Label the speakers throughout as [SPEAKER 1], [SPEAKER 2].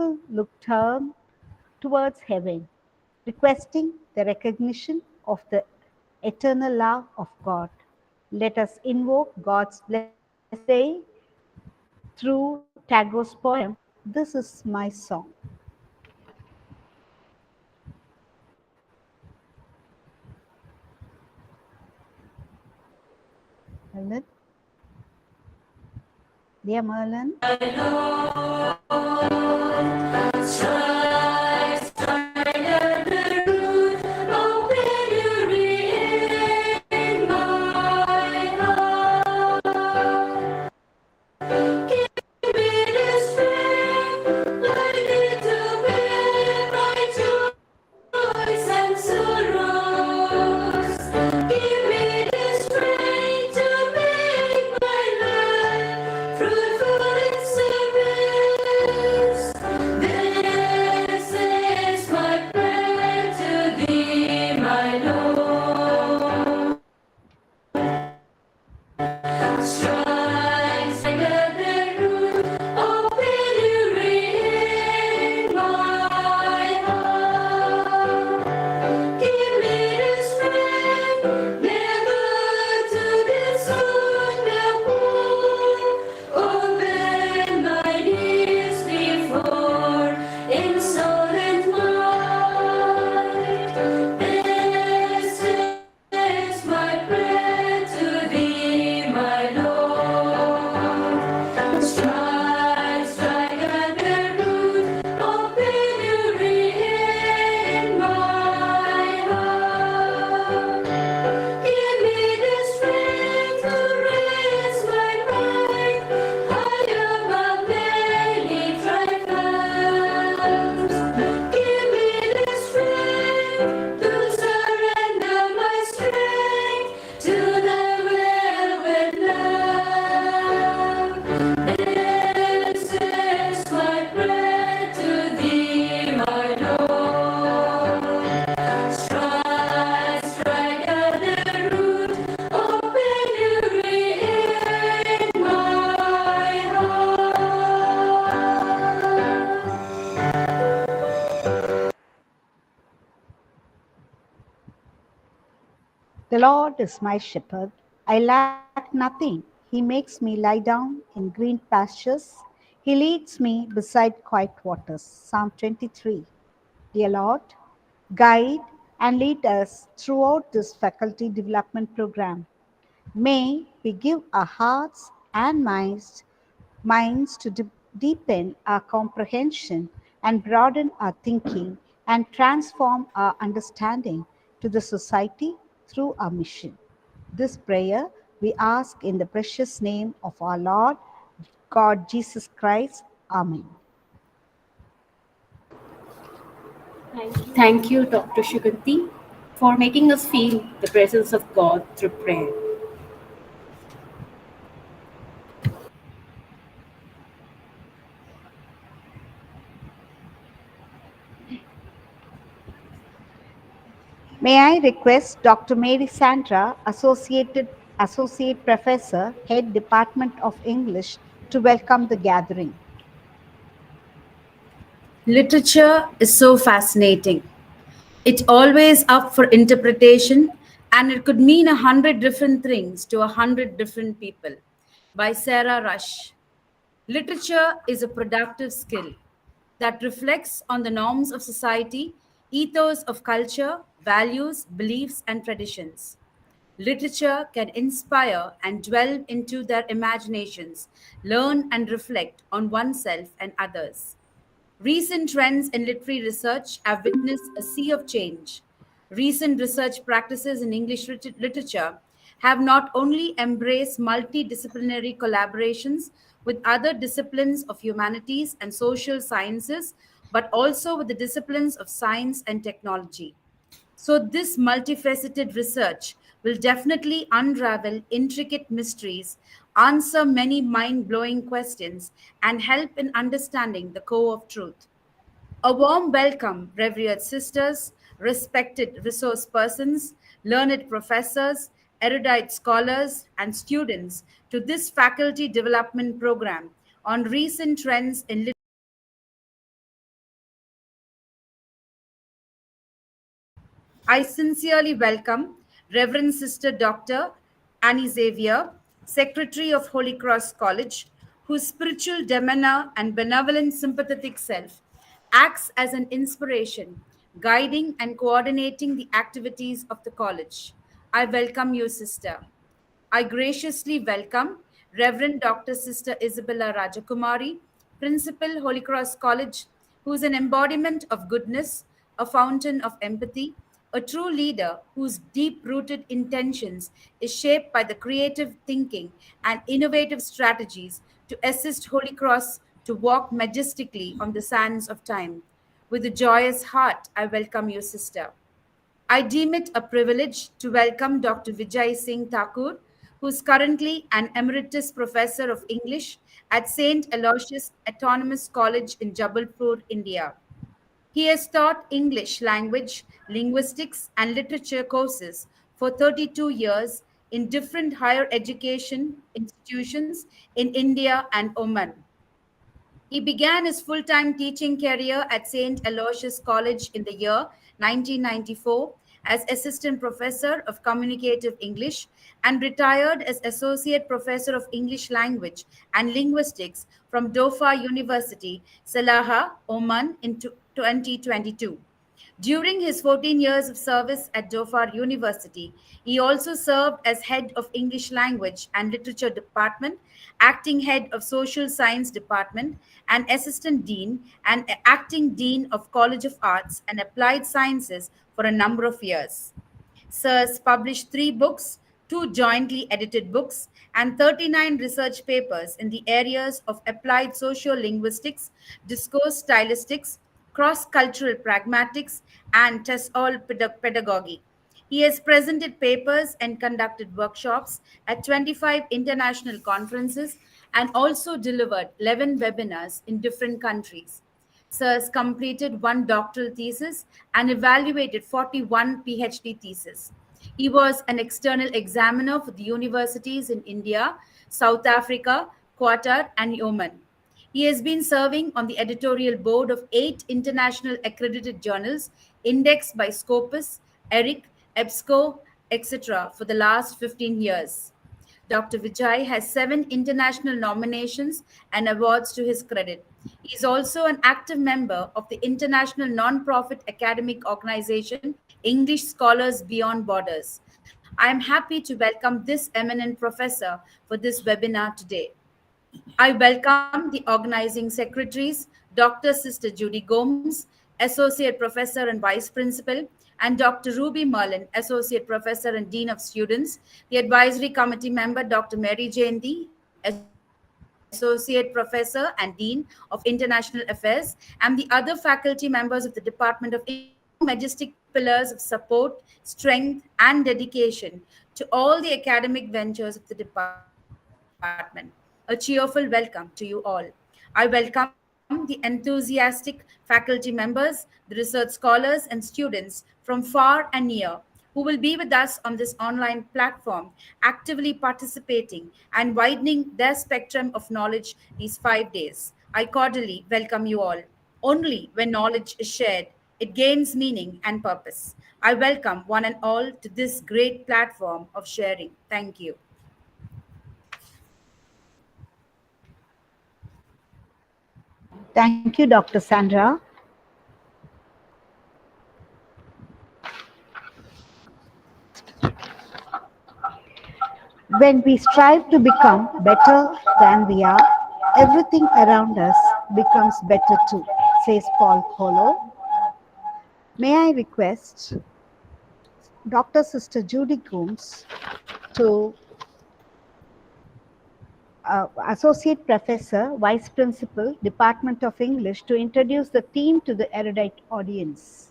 [SPEAKER 1] people look turn towards heaven, requesting the recognition of the eternal love of God. Let us invoke God's blessing through Tagore's poem, This Is My Song. Merlin? Dear Merlin? The Lord is my shepherd. I lack nothing. He makes me lie down in green pastures. He leads me beside quiet waters. Psalm 23. Dear Lord, guide and lead us throughout this faculty development program. May we give our hearts and minds to deepen our comprehension and broaden our thinking and transform our understanding to the society through our mission. This prayer we ask in the precious name of our Lord God Jesus Christ. Amen.
[SPEAKER 2] Thank you, Dr. Shuganti, for making us feel the presence of God through prayer.
[SPEAKER 1] May I request Dr. Mary Sandra, Associate Professor, Head Department of English, to welcome the gathering.
[SPEAKER 3] Literature is so fascinating. It's always up for interpretation, and it could mean 100 different things to 100 different people. By Sarah Rush. Literature is a productive skill that reflects on the norms of society, ethos of culture, values, beliefs, and traditions. Literature can inspire and delve into their imaginations, learn and reflect on oneself and others. Recent trends in literary research have witnessed a sea of change. Recent research practices in English literature have not only embraced multidisciplinary collaborations with other disciplines of humanities and social sciences, but also with the disciplines of science and technology. So, this multifaceted research will definitely unravel intricate mysteries, answer many mind blowing questions, and help in understanding the core of truth. A warm welcome, revered sisters, respected resource persons, learned professors, erudite scholars, and students to this faculty development program on recent trends in I sincerely welcome Reverend Sister Dr. Annie Xavier, Secretary of Holy Cross College, whose spiritual demeanor and benevolent sympathetic self acts as an inspiration, guiding and coordinating the activities of the college. I welcome you, Sister. I graciously welcome Reverend Dr. Sister Isabella Rajakumari, Principal, Holy Cross College, who is an embodiment of goodness, a fountain of empathy, a true leader whose deep rooted intentions is shaped by the creative thinking and innovative strategies to assist Holy Cross to walk majestically on the sands of time. With a joyous heart, I welcome you, Sister. I deem it a privilege to welcome Dr. Vijay Singh Thakur, who is currently an emeritus professor of English at St. Aloysius Autonomous College in Jabalpur, India. He has taught English language, linguistics, and literature courses for 32 years in different higher education institutions in India and Oman. He began his full time teaching career at St. Aloysius College in the year 1994 as Assistant Professor of Communicative English and retired as Associate Professor of English Language and Linguistics from Dofa University, Salaha, Oman in 2022. During his 14 years of service at Dhofar University, he also served as head of English Language and Literature Department, acting head of Social Science Department, and assistant dean and acting dean of College of Arts and Applied Sciences for a number of years. Sirs published 3 books, 2 jointly edited books, and 39 research papers in the areas of applied sociolinguistics, discourse stylistics, cross cultural pragmatics, and TESOL pedagogy. He has presented papers and conducted workshops at 25 international conferences and also delivered 11 webinars in different countries. Sir has completed 1 doctoral thesis and evaluated 41 PhD theses. He was an external examiner for the universities in India, South Africa, Qatar, and Oman. He has been serving on the editorial board of 8 international accredited journals indexed by Scopus, ERIC, EBSCO, etc. for the last 15 years. Dr. Vijay has 7 international nominations and awards to his credit. He is also an active member of the international non-profit academic organization English Scholars Beyond Borders. I am happy to welcome this eminent professor for this webinar today. I welcome the organizing secretaries, Dr. Sister Judy Gomes, Associate Professor and Vice Principal, and Dr. Ruby Merlin, Associate Professor and Dean of Students, the Advisory Committee member, Dr. Mary Jayanti, Associate Professor and Dean of International Affairs, and the other faculty members of the Department of English, all majestic pillars of support, strength, and dedication to all the academic ventures of the department. A cheerful welcome to you all. I welcome the enthusiastic faculty members, the research scholars, and students from far and near who will be with us on this online platform, actively participating and widening their spectrum of knowledge these 5 days. I cordially welcome you all. Only when knowledge is shared, it gains meaning and purpose. I welcome one and all to this great platform of sharing. Thank you.
[SPEAKER 1] Thank you, Dr. Sandra. When we strive to become better than we are, everything around us becomes better too, says Paul Coelho. May I request Dr. Sister Judy Gomes to Associate Professor, Vice Principal, Department of English, to introduce the theme to the erudite audience.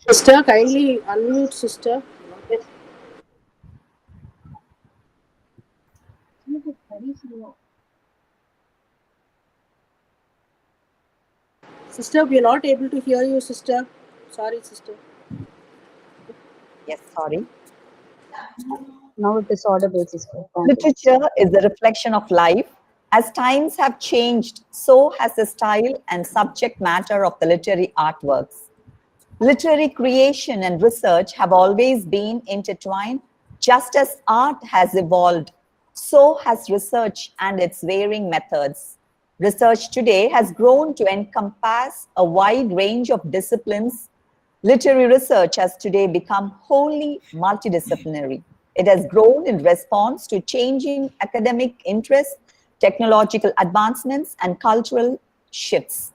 [SPEAKER 4] Sister, kindly unmute, sister. Sister, we are not able to hear you, sister. Sorry, sister.
[SPEAKER 5] Yes, sorry.
[SPEAKER 4] Now it is audible, sister. Thank you.
[SPEAKER 5] Literature is a reflection of life. As times have changed, so has the style and subject matter of the literary artworks. Literary creation and research have always been intertwined. Just as art has evolved, so has research and its varying methods. Research today has grown to encompass a wide range of disciplines. Literary research has today become wholly multidisciplinary. It has grown in response to changing academic interests, technological advancements, and cultural shifts.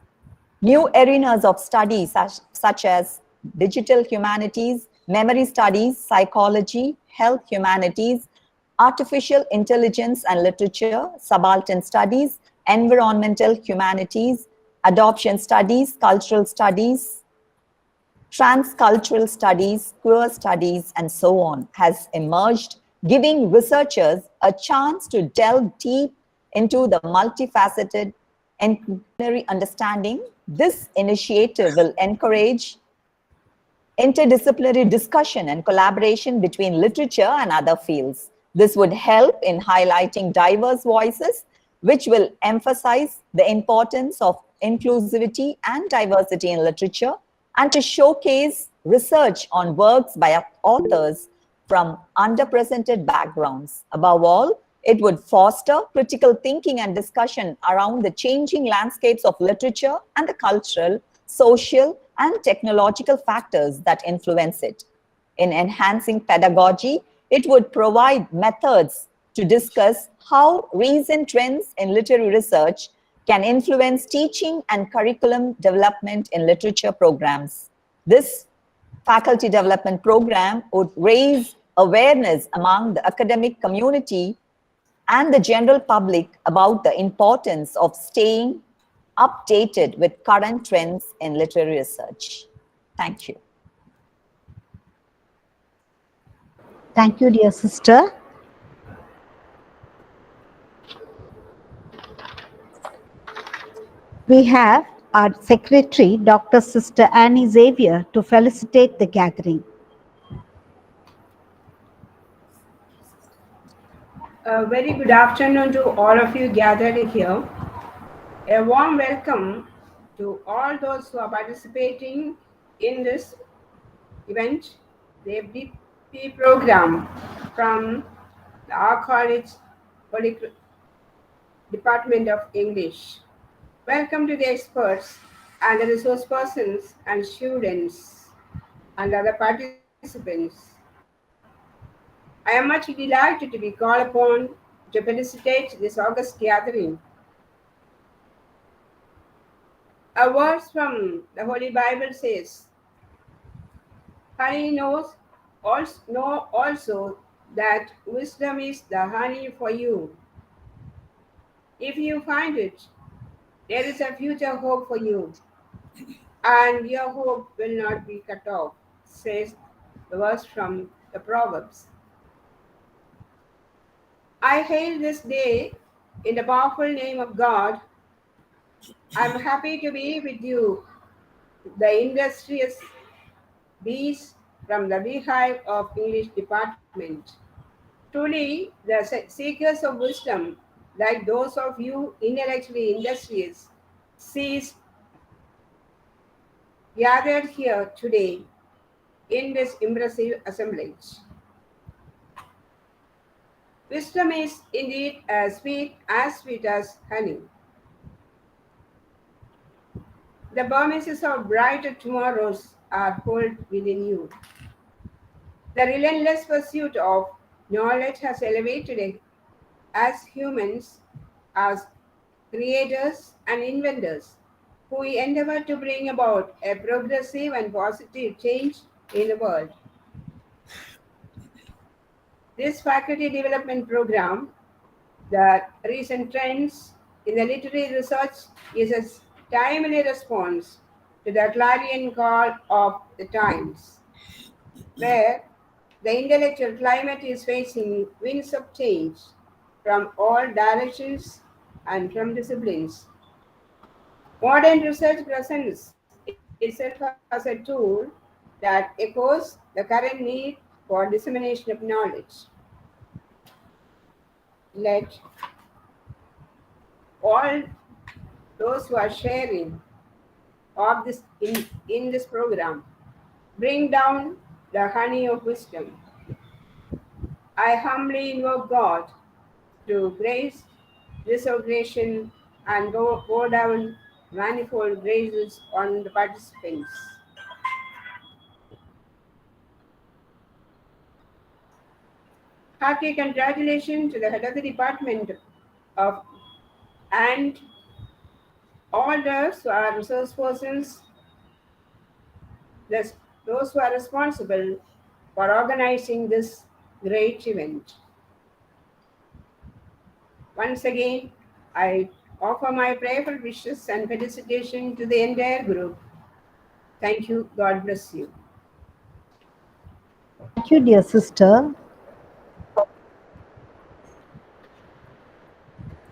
[SPEAKER 5] New arenas of study, such as digital humanities, memory studies, psychology, health humanities, artificial intelligence and literature, subaltern studies, environmental humanities, adoption studies, cultural studies, transcultural studies, queer studies, and so on, has emerged, giving researchers a chance to delve deep into the multifaceted and disciplinary understanding. This initiative will encourage interdisciplinary discussion and collaboration between literature and other fields. This would help in highlighting diverse voices, which will emphasize the importance of inclusivity and diversity in literature, and to showcase research on works by authors from underrepresented backgrounds. Above all, it would foster critical thinking and discussion around the changing landscapes of literature and the cultural, social, and technological factors that influence it. In enhancing pedagogy, it would provide methods to discuss how recent trends in literary research can influence teaching and curriculum development in literature programs. This faculty development program would raise awareness among the academic community and the general public about the importance of staying updated with current trends in literary research. Thank you.
[SPEAKER 1] Thank you, dear sister. We have our secretary, Dr. Sister Annie Xavier, to felicitate the gathering.
[SPEAKER 6] A very good afternoon to all of you gathered here. A warm welcome to all those who are participating in this event, the FDP program from our college Department of English. Welcome to the experts and the resource persons and students and other participants. I am much delighted to be called upon to felicitate this August gathering. A verse from the Holy Bible says, honey knows also, know also that wisdom is the honey for you. If you find it, there is a future hope for you, and your hope will not be cut off, says the verse from the Proverbs. I hail this day in the powerful name of God. I'm happy to be with you, the industrious bees from the beehive of English department. Truly, the seekers of wisdom, like those of you intellectually industrious, sees gathered here today in this impressive assemblage. Wisdom is indeed as sweet as honey. The promises of brighter tomorrows are held within you. The relentless pursuit of knowledge has elevated as humans, as creators and inventors, who endeavor to bring about a progressive and positive change in the world. This faculty development program, the recent trends in the literary research, is a timely response to the clarion call of the times, where the intellectual climate is facing winds of change from all directions and from disciplines. Modern research presents itself as a tool that echoes the current need for for dissemination of knowledge. Let all those who are sharing of this in this program bring down the honey of wisdom. I humbly invoke God to grace this occasion and pour down manifold graces on the participants. Hearty congratulations to the head of the department of and all those who are resource persons, thus those who are responsible for organizing this great event. Once again, I offer my prayerful wishes and felicitation to the entire group. Thank you. God bless you.
[SPEAKER 1] Thank you, dear sister.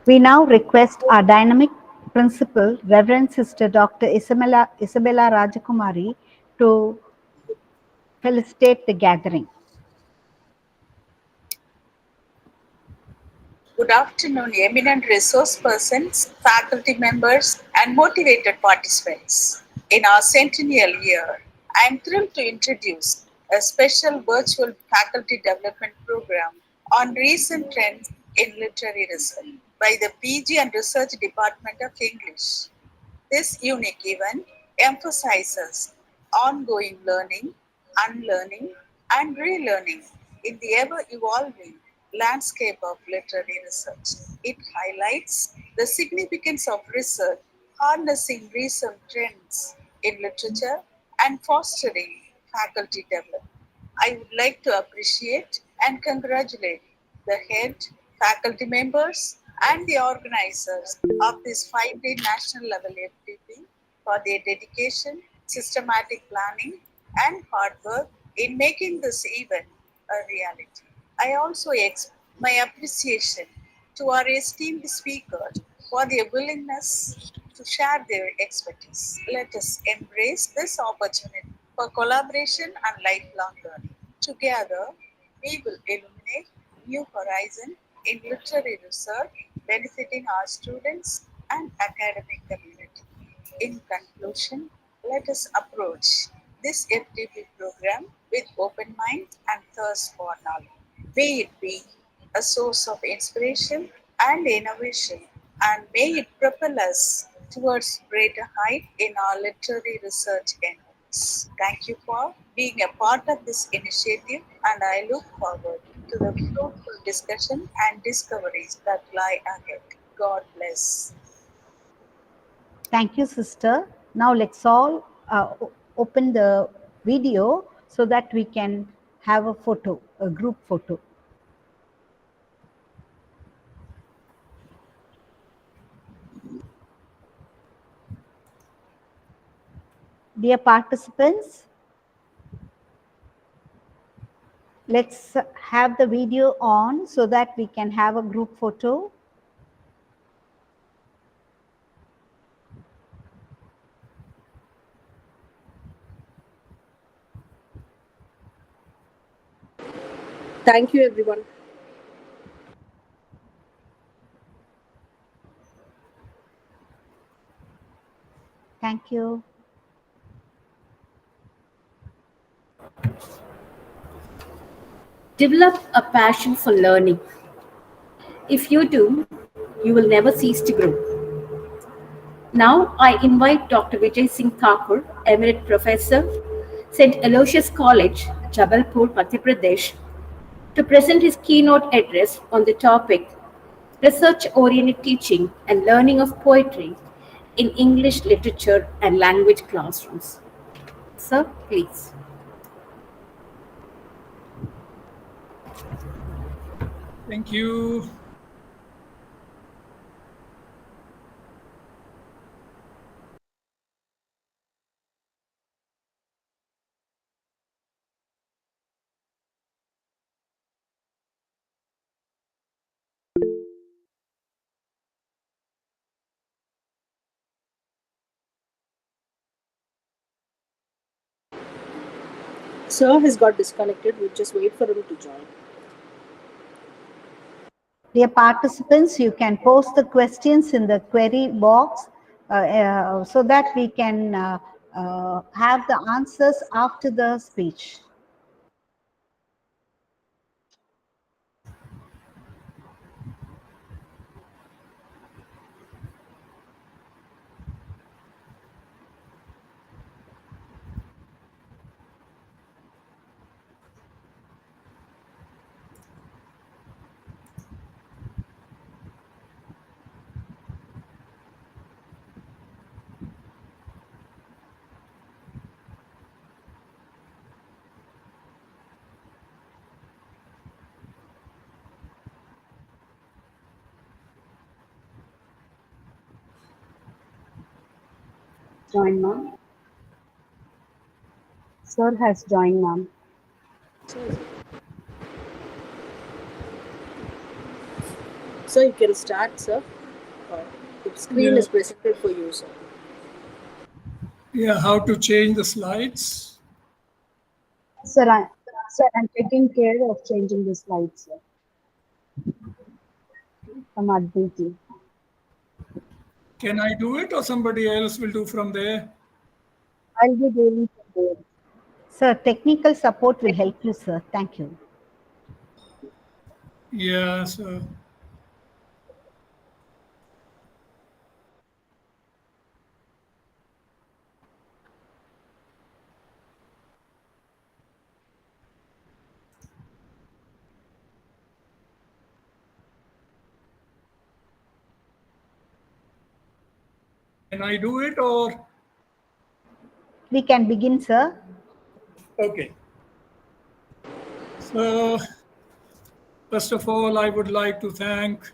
[SPEAKER 1] We now request our dynamic principal, Reverend Sister Dr. Isabella Rajakumari, to felicitate the gathering.
[SPEAKER 7] Good afternoon, eminent resource persons, faculty members, and motivated participants. In our centennial year, I am thrilled to introduce a special virtual faculty development program on recent trends in literary research by the PG and Research Department of English. This unique event emphasizes ongoing learning, unlearning, and relearning in the ever evolving landscape of literary research. It highlights the significance of research harnessing recent trends in literature and fostering faculty development. I would like to appreciate and congratulate the head, faculty members, and the organizers of this 5-day national level FTP for their dedication, systematic planning, and hard work in making this event a reality. I also express my appreciation to our esteemed speakers for their willingness to share their expertise. Let us embrace this opportunity for collaboration and lifelong learning. Together, we will illuminate new horizons in literary research, benefiting our students and academic community. In conclusion, let us approach this FTP program with open mind and thirst for knowledge. May it be a source of inspiration and innovation, and may it propel us towards greater height in our literary research endeavors. Thank you for being a part of this initiative, and I look forward to the fruitful discussion and discoveries that lie ahead. God bless.
[SPEAKER 1] Thank you, sister. Now let's all open the video so that we can have a photo, a group photo. Dear participants, let's have the video on so that we can have a group photo.
[SPEAKER 8] Thank you, everyone.
[SPEAKER 1] Thank you.
[SPEAKER 2] Develop a passion for learning. If you do, you will never cease to grow. Now I invite Dr. Vijay Singh Thakur, Emerite Professor, St. Aloysius College, Jabalpur, Madhya Pradesh, to present his keynote address on the topic Research-Oriented Teaching and Learning of Poetry in English Literature and Language Classrooms. Sir, please.
[SPEAKER 9] Thank you.
[SPEAKER 8] Sir has got disconnected. We'll just wait for him to join.
[SPEAKER 1] Dear participants, you can post the questions in the query box so that we can have the answers after the speech.
[SPEAKER 4] Join, ma'am. Sir has joined, ma'am.
[SPEAKER 8] So you can start, sir. The screen
[SPEAKER 9] Yeah.
[SPEAKER 8] is presented for you, sir.
[SPEAKER 9] Yeah, how to change the slides?
[SPEAKER 4] Sir, I'm taking care of changing the slides, sir. From Aditi.
[SPEAKER 9] Can I do it or somebody else will do from there?
[SPEAKER 4] I'll be doing from there.
[SPEAKER 1] Sir, technical support will help you, sir. Thank you.
[SPEAKER 9] Yeah, so can I do it or?
[SPEAKER 1] We can begin, sir.
[SPEAKER 9] Okay. So, first of all, I would like to thank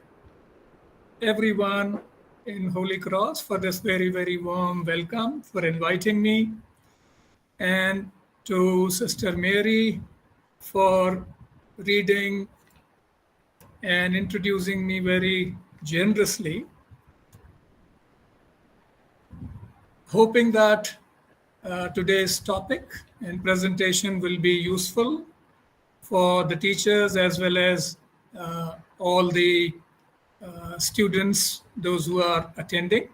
[SPEAKER 9] everyone in Holy Cross for this very, very warm welcome, for inviting me, and to Sister Mary for reading and introducing me very generously, hoping that today's topic and presentation will be useful for the teachers as well as all the students, those who are attending.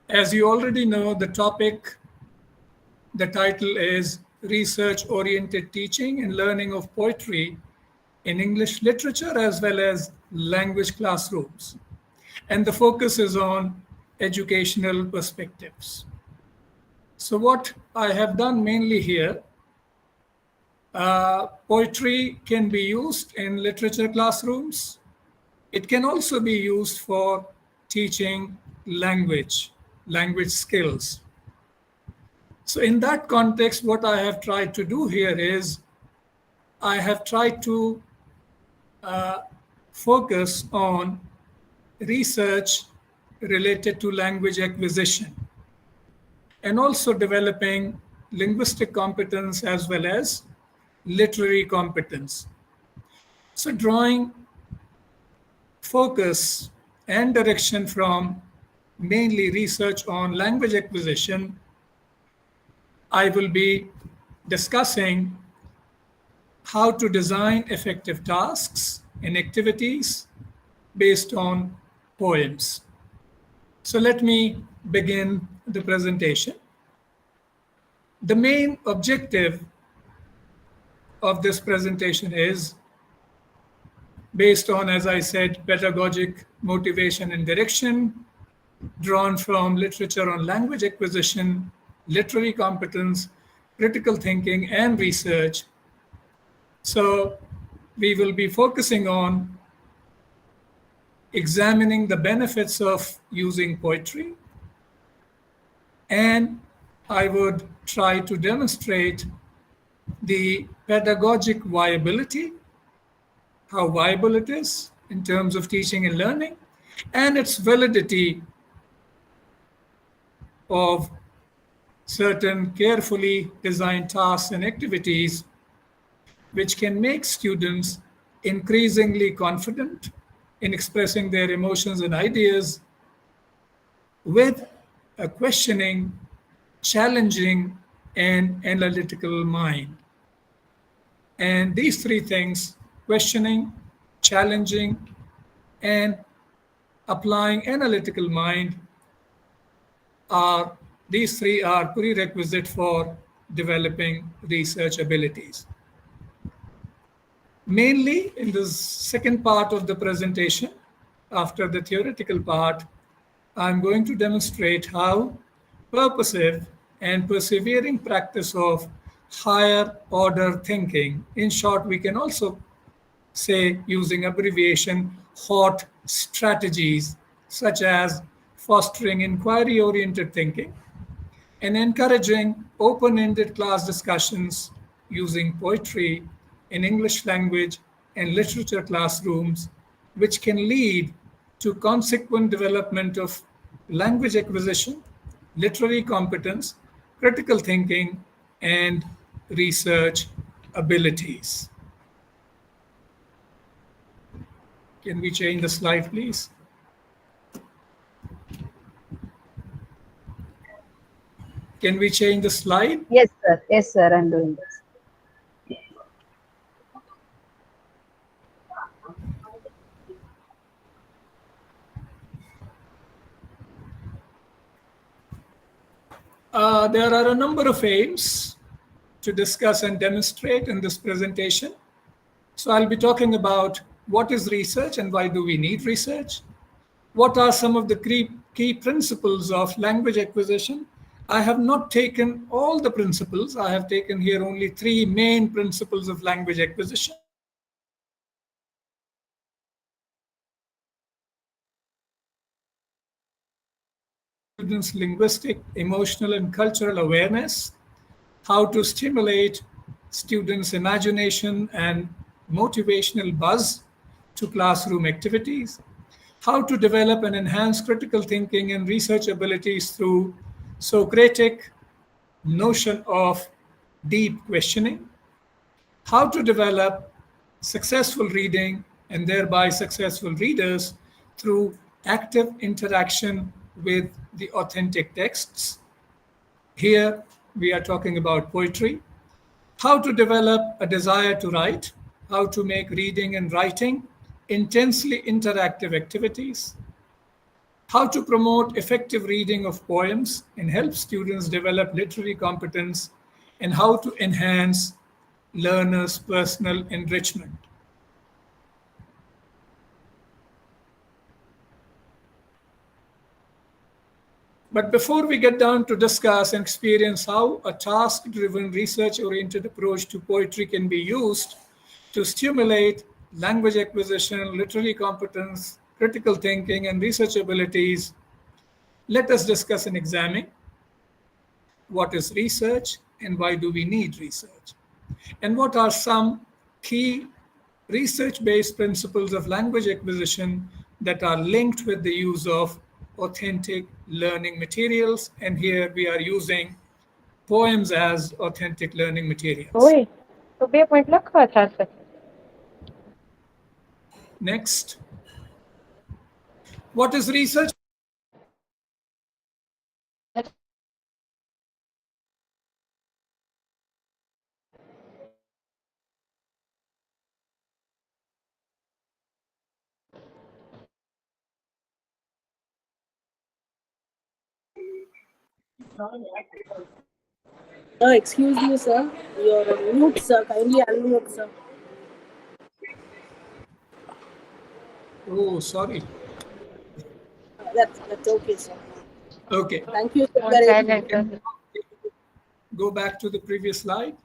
[SPEAKER 9] As you already know, the title is Research Oriented Teaching and Learning of Poetry in English Literature as well as Language Classrooms. And the focus is on educational perspectives. So, what I have done mainly here, poetry can be used in literature classrooms. It can also be used for teaching language skills. So, in that context, what I have tried to do here is I have tried to focus on research related to language acquisition and also developing linguistic competence as well as literary competence. So, drawing focus and direction from mainly research on language acquisition, I will be discussing how to design effective tasks and activities based on poems. So let me begin the presentation. The main objective of this presentation is based on, as I said, pedagogic motivation and direction, drawn from literature on language acquisition, literary competence, critical thinking, and research. So we will be focusing on examining the benefits of using poetry, and I would try to demonstrate the pedagogic viability, how viable it is in terms of teaching and learning, and its validity of certain carefully designed tasks and activities which can make students increasingly confident in expressing their emotions and ideas with a questioning, challenging, and analytical mind. And these three things, questioning, challenging, and applying analytical mind, are these three are prerequisite for developing research abilities. Mainly in the second part of the presentation, after the theoretical part, I'm going to demonstrate how purposive and persevering practice of higher order thinking, in short, we can also say using abbreviation HOT strategies, such as fostering inquiry oriented thinking and encouraging open ended class discussions using poetry in English language and literature classrooms, which can lead to consequent development of language acquisition, literary competence, critical thinking, and research abilities. Can we change the slide, please? Can we change the slide?
[SPEAKER 4] Yes, sir. Yes, sir. I'm doing this.
[SPEAKER 9] There are a number of aims to discuss and demonstrate in this presentation. So I'll be talking about what is research and why do we need research? What are some of the key principles of language acquisition? I have not taken all the principles. I have taken here only three main principles of language acquisition. Students' linguistic, emotional, and cultural awareness, how to stimulate students' imagination and motivational buzz to classroom activities, how to develop and enhance critical thinking and research abilities through Socratic notion of deep questioning, how to develop successful reading and thereby successful readers through active interaction with the authentic texts. Here we are talking about poetry, how to develop a desire to write, how to make reading and writing intensely interactive activities, how to promote effective reading of poems and help students develop literary competence, and how to enhance learners' personal enrichment. But before we get down to discuss and experience how a task-driven, research-oriented approach to poetry can be used to stimulate language acquisition, literary competence, critical thinking, and research abilities, let us discuss and examine what is research and why do we need research, and what are some key research-based principles of language acquisition that are linked with the use of authentic learning materials. And here we are using poems as authentic learning materials.
[SPEAKER 10] होय तो बे म्हटलं का छान.
[SPEAKER 9] Next, what is research?
[SPEAKER 8] Excuse me, sir. You're on mute, sir. Kindly unmute, sir.
[SPEAKER 9] Oh, sorry.
[SPEAKER 8] That's okay, sir.
[SPEAKER 9] Okay.
[SPEAKER 8] Thank you, sir.
[SPEAKER 9] Go back to the previous slide.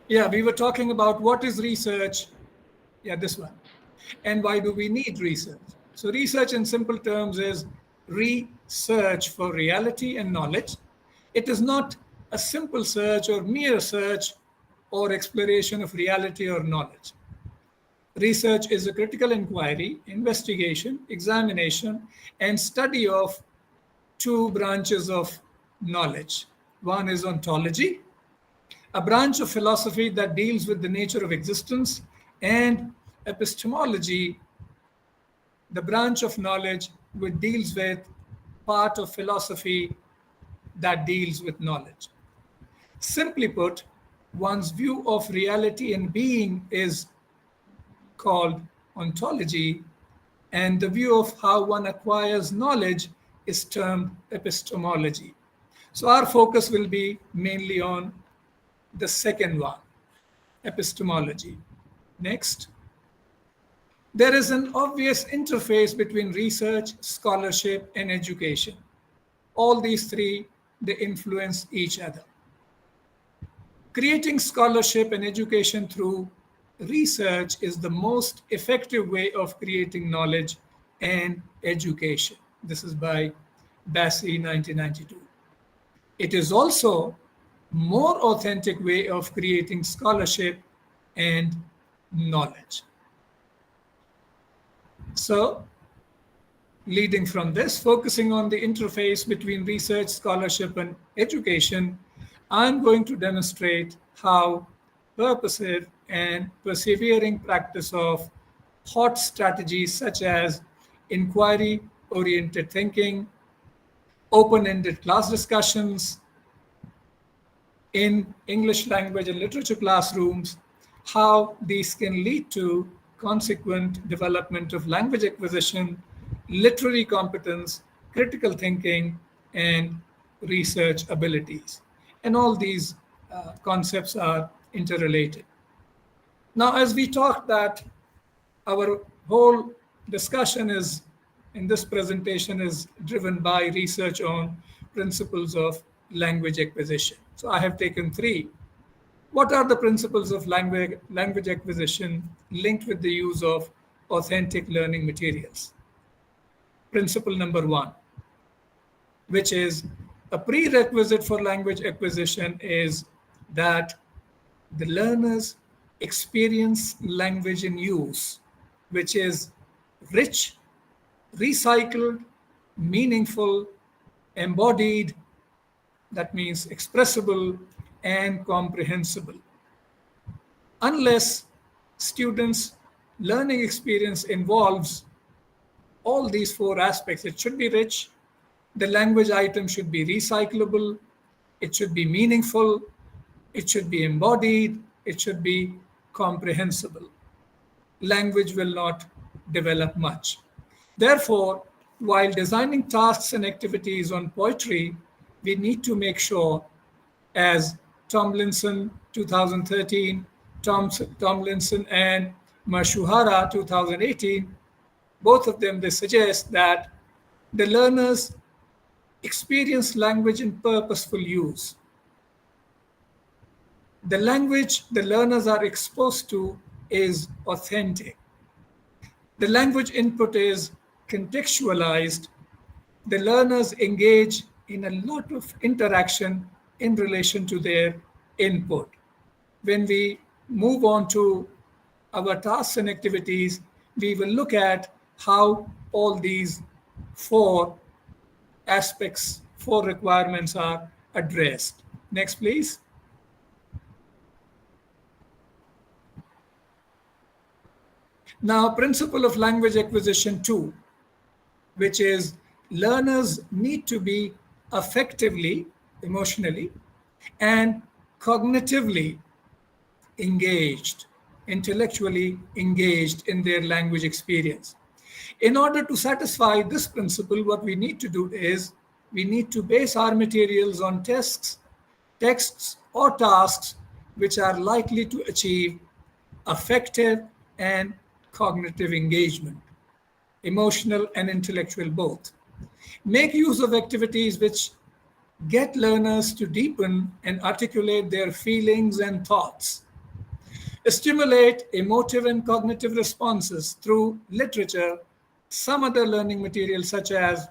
[SPEAKER 9] Yeah, we were talking about what is research. Yeah, this one. And why do we need research? So research in simple terms is research for reality and knowledge. It is not a simple search or mere search or exploration of reality or knowledge. Research is a critical inquiry, investigation, examination, and study of two branches of knowledge. One is ontology, a branch of philosophy that deals with the nature of existence, and epistemology, the branch of knowledge which deals with part of philosophy that deals with knowledge. Simply put, one's view of reality and being is called ontology, and the view of how one acquires knowledge is termed epistemology. So, our focus will be mainly on the second one, epistemology. Next, there is an obvious interface between research, scholarship, and education. All these three, they influence each other. Creating scholarship and education through research is the most effective way of creating knowledge and education. This is by Bassi, 1992. It is also more authentic way of creating scholarship and knowledge. So, leading from this, focusing on the interface between research, scholarship, and education, I'm going to demonstrate how purposive and persevering practice of thought strategies such as inquiry-oriented thinking, open-ended class discussions in English language and literature classrooms, how these can lead to consequent development of language acquisition, literary competence, critical thinking, and research abilities. And all these concepts are interrelated. Now, as we talked that our whole discussion is in this presentation is driven by research on principles of language acquisition. So I have taken three. What are the principles of language acquisition linked with the use of authentic learning materials? Principle number one, which is a prerequisite for language acquisition, is that the learners experience language in use, which is rich, recycled, meaningful, embodied, that means expressible, and comprehensible. Unless students' learning experience involves all these four aspects, it should be rich, the language item should be recyclable, it should be meaningful, it should be embodied, it should be comprehensible. Language will not develop much. Therefore, while designing tasks and activities on poetry, we need to make sure, as Tomlinson 2013, Tomlinson and Mashuhara 2018, both of them, they suggest that the learners experience language in purposeful use. The language the learners are exposed to is authentic. The language input is contextualized. The learners engage in a lot of interaction in relation to their input. When we move on to our tasks and activities, we will look at how all these four aspects, four requirements are addressed. Next, please. Now, principle of language acquisition 2, which is learners need to be affectively, emotionally, and cognitively engaged, intellectually engaged in their language experience. In order to satisfy this principle, what we need to do is we need to base our materials on texts or tasks which are likely to achieve affective and cognitive engagement, emotional and intellectual both. Make use of activities which get learners to deepen and articulate their feelings and thoughts. Stimulate emotive and cognitive responses through literature, some other learning materials such as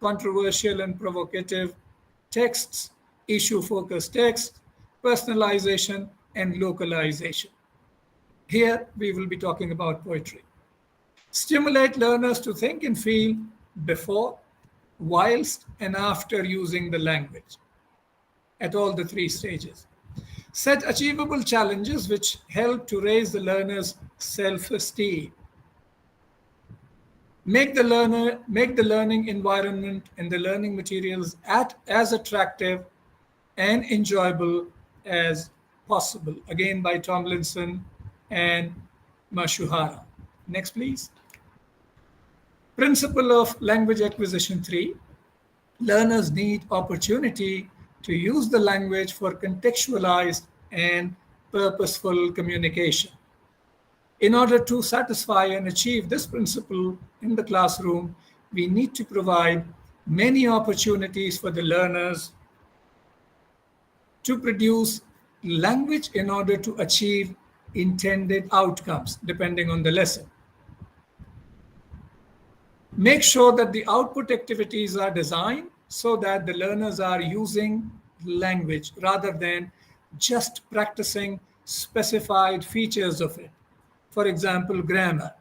[SPEAKER 9] controversial and provocative texts, issue-focused texts, personalization, and localization. Here we will be talking about poetry. Stimulate learners to think and feel before, whilst, and after using the language at all the three stages. Set achievable challenges which help to raise the learner's self-esteem. Make the learning environment and the learning materials as attractive and enjoyable as possible. Again, by Tomlinson and Mashuhara. Next, please. Principle of language acquisition 3. Learners need opportunity to use the language for contextualized and purposeful communication. In order to satisfy and achieve this principle in the classroom, we need to provide many opportunities for the learners to produce language in order to achieve intended outcomes depending on the lesson. Make sure that the output activities are designed so that the learners are using language rather than just practicing specified features of it. For example, grammar,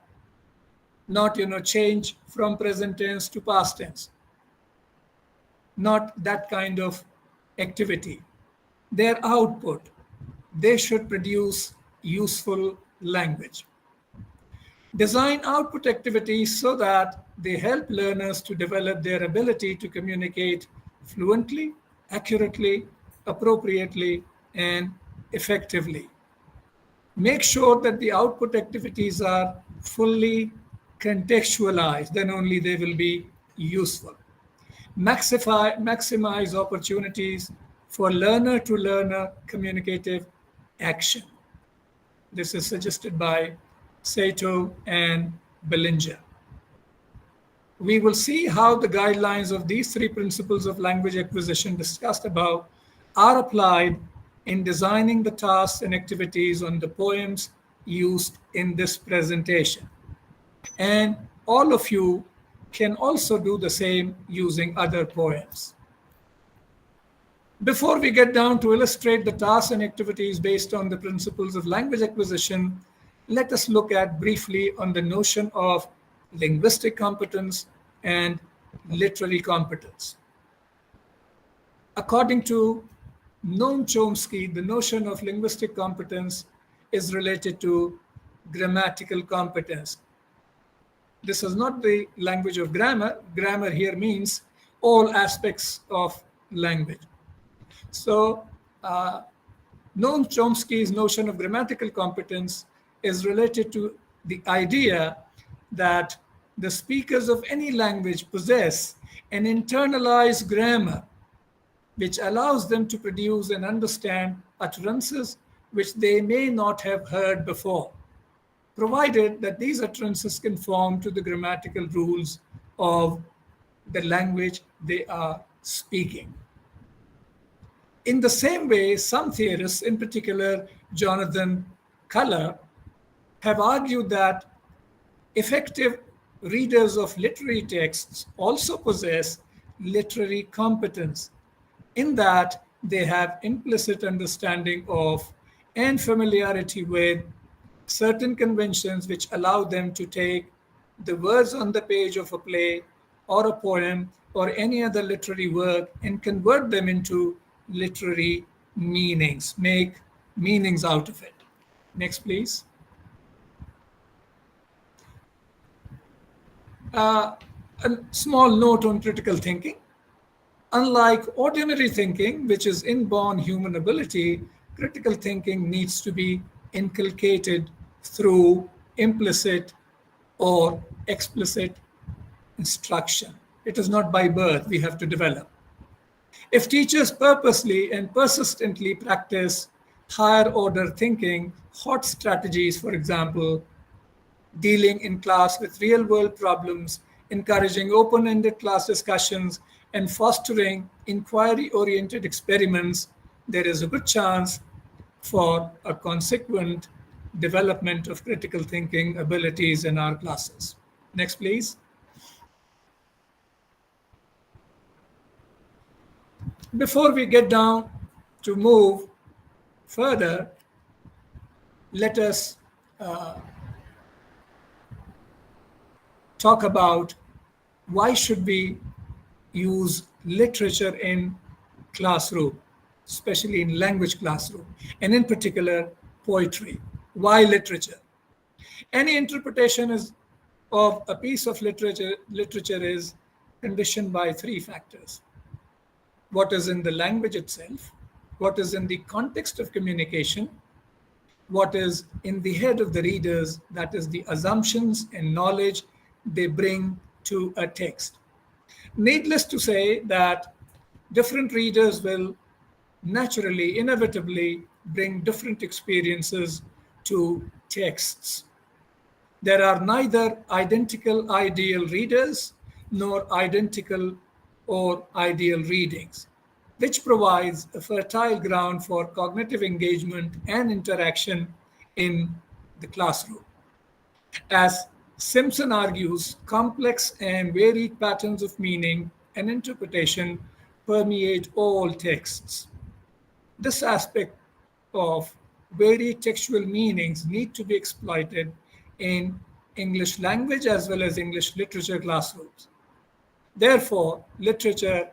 [SPEAKER 9] not change from present tense to past tense, not that kind of activity. Their output, they should produce useful language. Design output activities so that they help learners to develop their ability to communicate fluently, accurately, appropriately, and effectively. Make sure that the output activities are fully contextualized, then only they will be useful. Maximize opportunities for learner to learner communicative action. This is suggested by Sato and Bellinger. We will see how the guidelines of these 3 principles of language acquisition discussed above are applied in designing the tasks and activities on the poems used in this presentation. And all of you can also do the same using other poems. Before we get down to illustrate the tasks and activities based on the principles of language acquisition, let us look at briefly on the notion of linguistic competence and literary competence. According to Noam Chomsky, the notion of linguistic competence is related to grammatical competence. This is not the language of grammar. Grammar here means all aspects of language. So, Noam Chomsky's notion of grammatical competence is related to the idea that the speakers of any language possess an internalized grammar which allows them to produce and understand utterances which they may not have heard before, provided that these utterances conform to the grammatical rules of the language they are speaking. In the same way, some theorists, in particular Jonathan Culler, have argued that effective readers of literary texts also possess literary competence in that they have implicit understanding of and familiarity with certain conventions which allow them to take the words on the page of a play or a poem or any other literary work and convert them into literary meanings, make meanings out of it. Next, please. A small note on critical thinking. Unlike ordinary thinking, which is inborn human ability, critical thinking needs to be inculcated through implicit or explicit instruction. It is not by birth we have to develop. If teachers purposely and persistently practice higher order thinking, hot strategies, for example, dealing in class with real world problems, encouraging open-ended class discussions, and fostering inquiry-oriented experiments, there is a good chance for a consequent development of critical thinking abilities in our classes. Next, please. Before we get down to move further, let us talk about why should we use literature in classroom, especially in language classroom, and in particular poetry. Why literature? Any interpretation is of a piece of literature is conditioned by three factors: what is in the language itself, what is in the context of communication, what is in the head of the readers, that is, the assumptions and knowledge they bring to a text. Needless to say that different readers will naturally, inevitably bring different experiences to texts. There are neither identical ideal readers nor identical or ideal readings, which provides a fertile ground for cognitive engagement and interaction in the classroom. As Simpson argues, complex and varied patterns of meaning and interpretation permeate all texts. This aspect of varied textual meanings need to be exploited in English language as well as English literature classrooms. Therefore, literature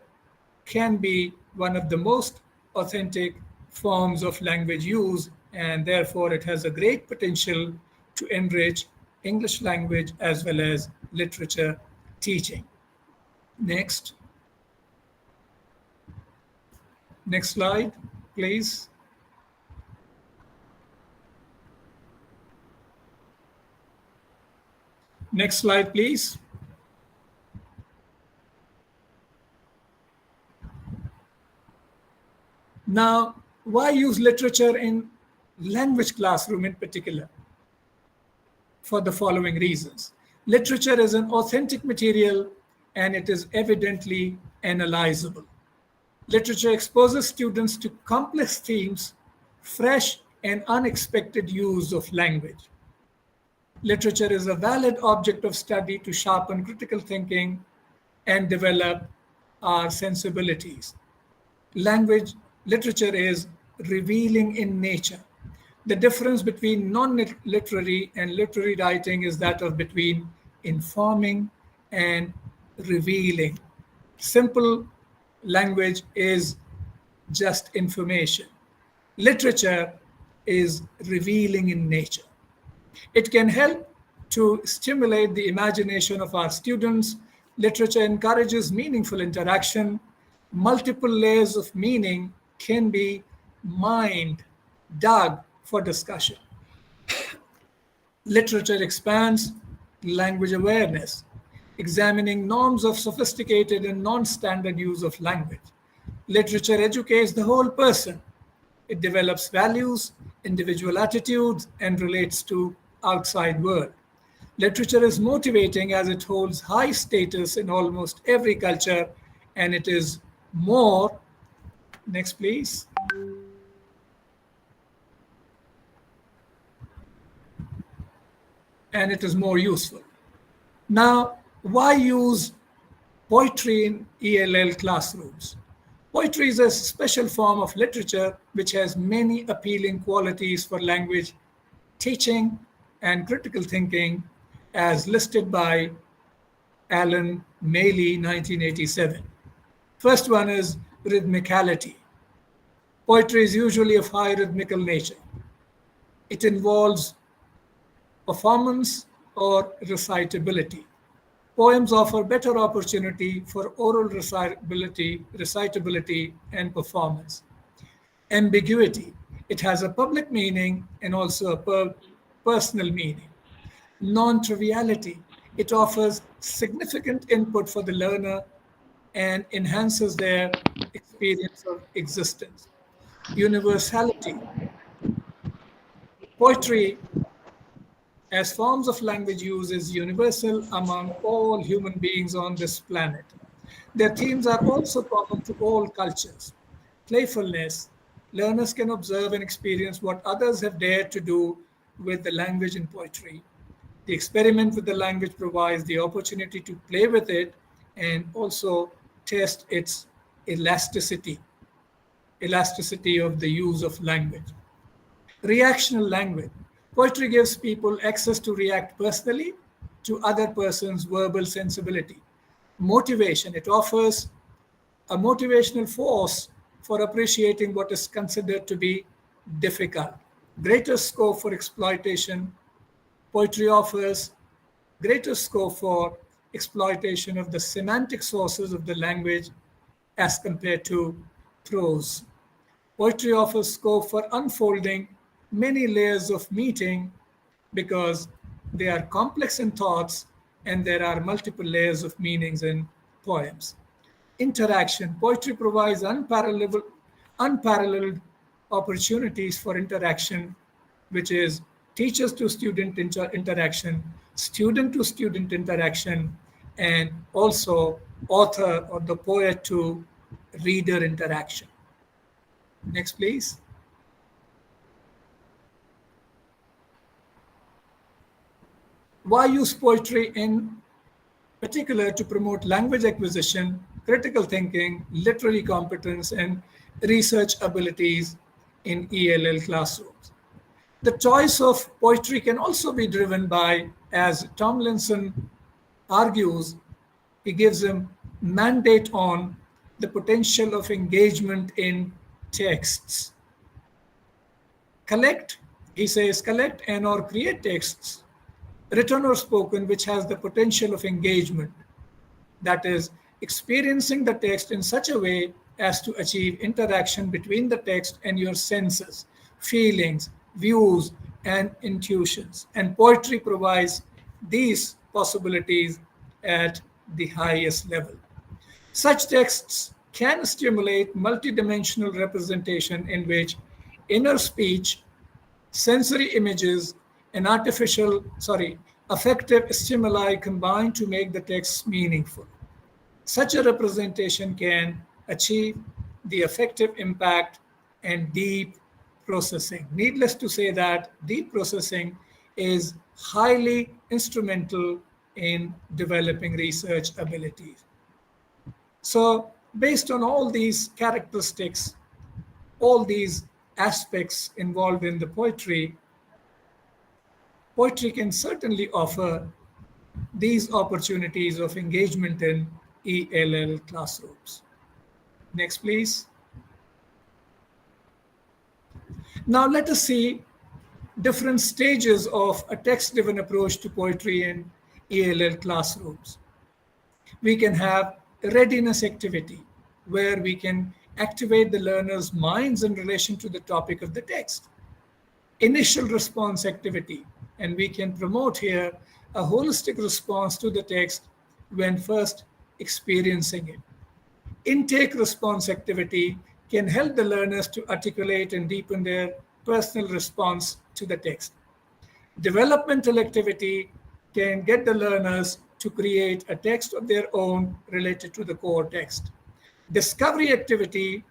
[SPEAKER 9] can be one of the most authentic forms of language use, and therefore it has a great potential to enrich English language as well as literature teaching. Next. Next slide, please. Next slide, please. Now, why use literature in language classroom in particular? For the following reasons. Literature is an authentic material and it is evidently analyzable. Literature exposes students to complex themes, fresh and unexpected use of language. Literature is a valid object of study to sharpen critical thinking and develop our sensibilities. Language literature is revealing in nature. The difference between non-literary and literary writing is that of between informing and revealing. Simple language is just information. Literature is revealing in nature. It can help to stimulate the imagination of our students. Literature encourages meaningful interaction. Multiple layers of meaning can be mined, dug for discussion. Literature expands language awareness, examining norms of sophisticated and non-standard use of language. Literature educates the whole person. It develops values, individual attitudes, and relates to outside world. Literature is motivating as it holds high status in almost every culture, and it is more, next please, and it is more useful. Now, why use poetry in ELL classrooms? Poetry is a special form of literature which has many appealing qualities for language teaching and critical thinking, as listed by Alan Maley, 1987. First one is rhythmicality. Poetry is usually of high rhythmical nature. It involves performance or recitability. Poems offer better opportunity for oral recitability, and performance. Ambiguity. It has a public meaning and also a personal meaning. Non-triviality. It offers significant input for the learner and enhances their experience of existence. Universality. Poetry as forms of language use is universal among all human beings on this planet. Their themes are also common to all cultures. Playfulness. Learners can observe and experience what others have dared to do with the language in poetry. The experiment with the language provides the opportunity to play with it and also test its elasticity of the use of language. Reactional language. Poetry gives people access to react personally to other person's verbal sensibility. Motivation. It offers a motivational force for appreciating what is considered to be difficult. Greater scope for exploitation. Poetry offers greater scope for exploitation of the semantic sources of the language as compared to prose. Poetry offers scope for unfolding many layers of meaning because they are complex in thoughts and there are multiple layers of meanings in poems. Interaction. Poetry provides unparalleled opportunities for interaction, which is teachers to student interaction, student to student interaction, and also author or the poet to reader interaction. Next, please. Why use poetry in particular to promote language acquisition, critical thinking, literary competence, and research abilities in ELL classrooms? The choice of poetry can also be driven by, as Tomlinson argues, he gives a mandate on the potential of engagement in texts. Collect, he says, collect and or create texts, written or spoken, which has the potential of engagement. That is, experiencing the text in such a way as to achieve interaction between the text and your senses, feelings, views, and intuitions. And poetry provides these possibilities at the highest level. Such texts can stimulate multidimensional representation in which inner speech, sensory images, and affective stimuli combine to make the text meaningful. Such a representation can achieve the effective impact and deep processing. Needless to say that deep processing is highly instrumental in developing research abilities. So, based on all these characteristics, all these aspects involved in the poetry, poetry can certainly offer these opportunities of engagement in ELL classrooms. Next, please. Now let us see different stages of a text-driven approach to poetry in ELL classrooms. We can have a readiness activity where we can activate the learner's minds in relation to the topic of the text. Initial response activity, and we can promote here a holistic response to the text when first experiencing it. Intake response activity can help the learners to articulate and deepen their personal response to the text. Developmental activity can get the learners to create a text of their own related to the core text. Discovery activity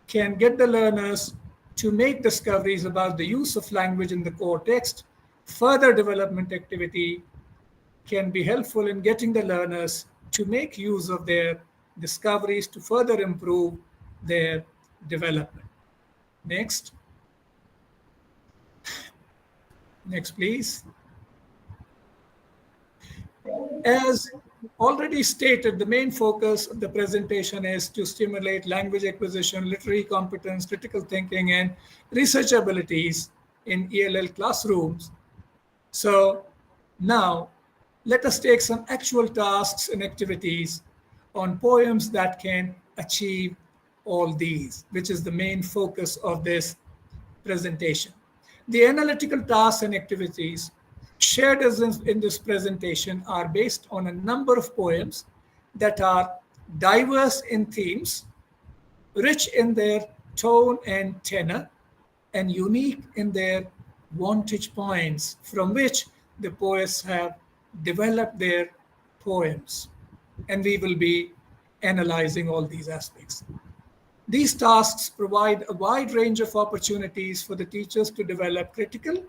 [SPEAKER 9] can get the learners to make discoveries about the use of language in the core text. Further development activity can be helpful in getting the learners to make use of their discoveries to further improve their development. Next. Next, please. As already stated, the main focus of the presentation is to stimulate language acquisition, literary competence, critical thinking, and research abilities in ELL classrooms. So now let us take some actual tasks and activities on poems that can achieve all these, which is the main focus of this presentation. The analytical tasks and activities shared in this presentation are based on a number of poems that are diverse in themes, rich in their tone and tenor, and unique in their vantage points from which the poets have developed their poems. And we will be analyzing all these aspects. These tasks provide a wide range of opportunities for the teachers to develop critical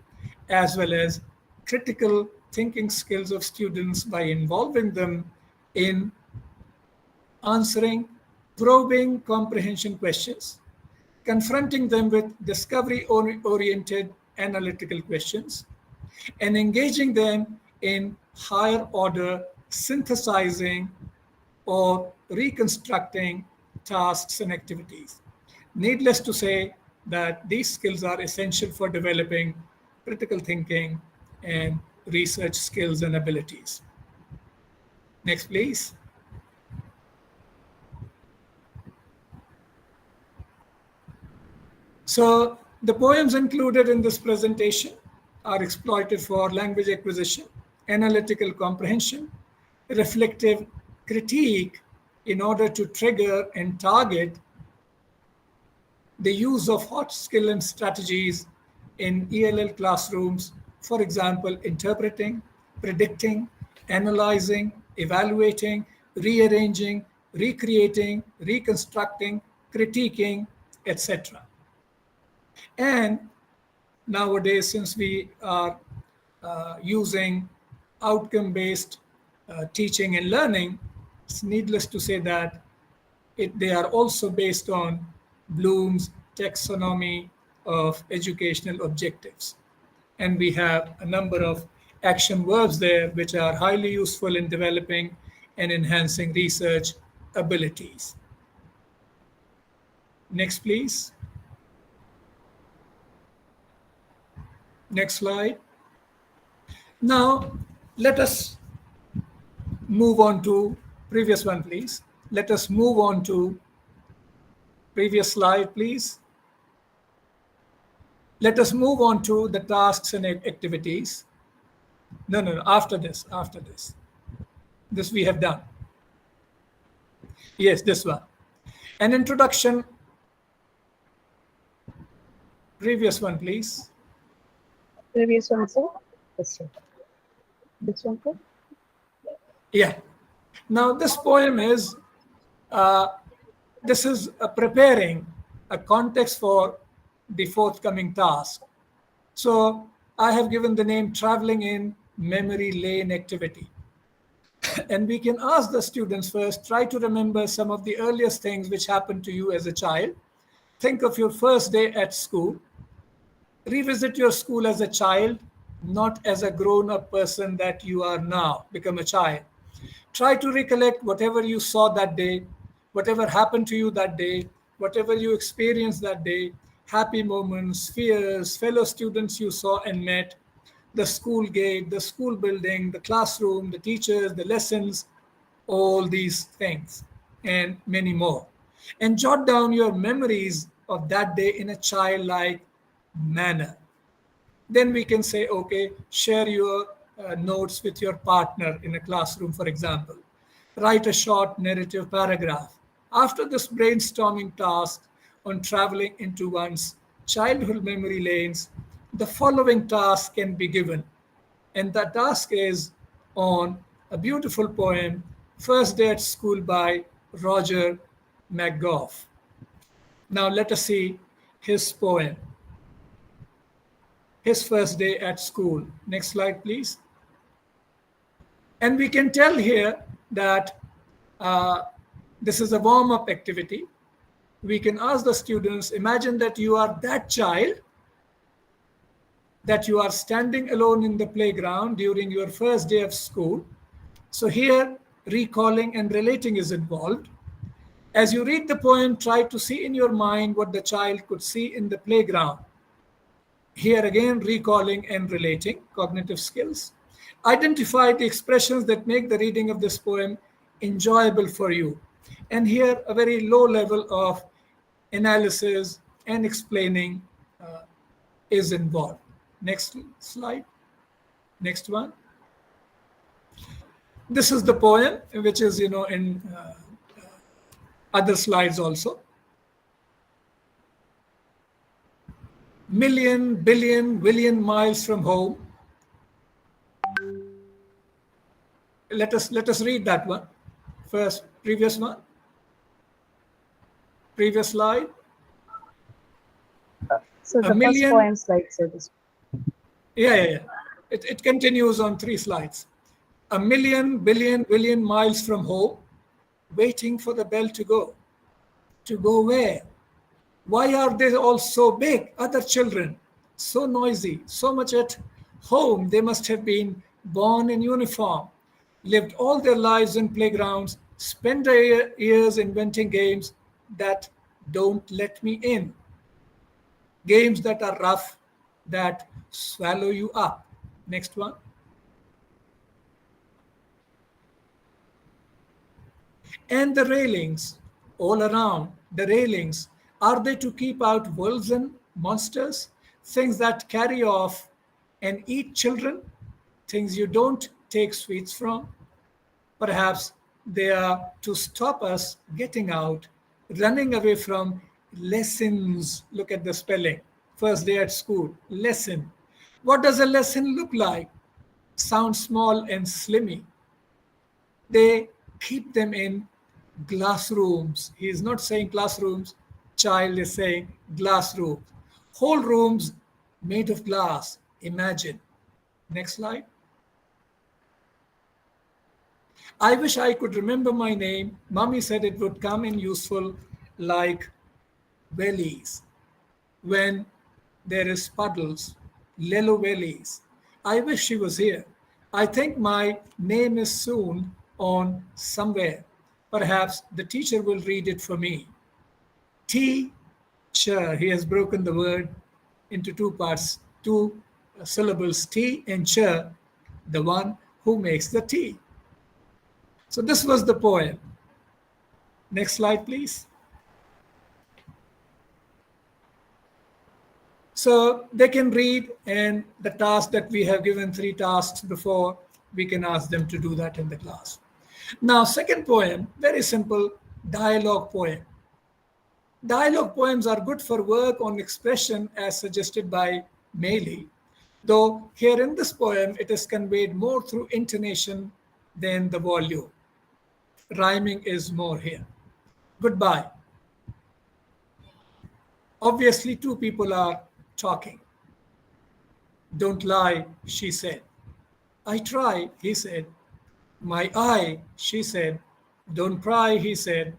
[SPEAKER 9] as well as critical thinking skills of students by involving them in answering probing comprehension questions, confronting them with discovery-oriented analytical questions, and engaging them in higher order synthesizing or reconstructing tasks and activities. Needless to say that these skills are essential for developing critical thinking and research skills and abilities. Next, please. So the poems included in this presentation are exploited for language acquisition, analytical comprehension, reflective critique in order to trigger and target the use of hot skill and strategies in ELL classrooms, for example, interpreting, predicting, analyzing, evaluating, rearranging, recreating, reconstructing, critiquing, etc. And nowadays, since we are using outcome-based teaching and learning, it's needless to say that they are also based on Bloom's taxonomy of educational objectives. And we have a number of action verbs there which are highly useful in developing and enhancing research abilities. Next, please. Next slide. Now, let us move on to previous one, please. Let us move on to previous slide, please. Let us move on to the tasks and activities. No, after this. This we have done. Yes, this one. An introduction. Previous one, please.
[SPEAKER 4] Previous one, sir. This one, sir.
[SPEAKER 9] Yeah. Now this poem is, preparing a context for the forthcoming task. So I have given the name Traveling in Memory Lane Activity. And we can ask the students first, try to remember some of the earliest things which happened to you as a child. Think of your first day at school. Revisit your school as a child, not as a grown-up person that you are now, become a child. Try to recollect whatever you saw that day, whatever happened to you that day, whatever you experienced that day, happy moments, fears, fellow students you saw and met, the school gate, the school building, the classroom, the teachers, the lessons, all these things, and many more. And jot down your memories of that day in a childlike manner. Then we can say, okay, share your notes with your partner in a classroom, for example. Write a short narrative paragraph. After this brainstorming task on traveling into one's childhood memory lanes, the following task can be given. And the task is on a beautiful poem, First Day at School by Roger McGough. Now let us see his poem, his first day at school. Next slide, please. And we can tell here that this is a warm-up activity. We can ask the students, imagine that you are that child, that you are standing alone in the playground during your first day of school. So here, recalling and relating is involved. As you read the poem, try to see in your mind what the child could see in the playground. Here again, recalling and relating, cognitive skills. Identify the expressions that make the reading of this poem enjoyable for you. And here, a very low level of analysis and explaining is involved. Next slide. Next one. This is the poem, which is, in other slides also. Million, billion, billion miles from home. Let us read that one first. Previous one. Previous slide.
[SPEAKER 4] So the first poem slide, sir.
[SPEAKER 9] Yeah. It continues on 3 slides. A million, billion, billion miles from home, waiting for the bell to go. To go where? Why are they all so big? Other children, so noisy, so much at home. They must have been born in uniform, lived all their lives in playgrounds, spent their years inventing games that don't let me in. Games that are rough, that swallow you up. Next one. And the railings, all around the railings, are they to keep out wolves and monsters? Things that carry off and eat children? Things you don't take sweets from? Perhaps they are to stop us getting out, running away from lessons. Look at the spelling. First day at school, lesson. What does a lesson look like? Sound small and slimy. They keep them in glass rooms. He is not saying classrooms, child is saying glass rooms. Whole rooms made of glass. Imagine. Next slide. I wish I could remember my name. Mommy said it would come in useful like wellies. When there is puddles, lilo wellies. I wish she was here. I think my name is soon on somewhere. Perhaps the teacher will read it for me. Teacher. He has broken the word into two parts, two syllables, tea and cher, the one who makes the tea. So this was the poem. Next slide, please. So they can read, and the task that we have given 3 tasks before, we can ask them to do that in the class. Now, second poem, very simple, dialogue poem. Dialogue poems are good for work on expression as suggested by Maylie, though here in this poem, it is conveyed more through intonation than the volume. Rhyming is more here. Goodbye. Obviously, 2 people are talking. Don't lie, she said. I try, he said. My eye, she said. Don't cry, he said.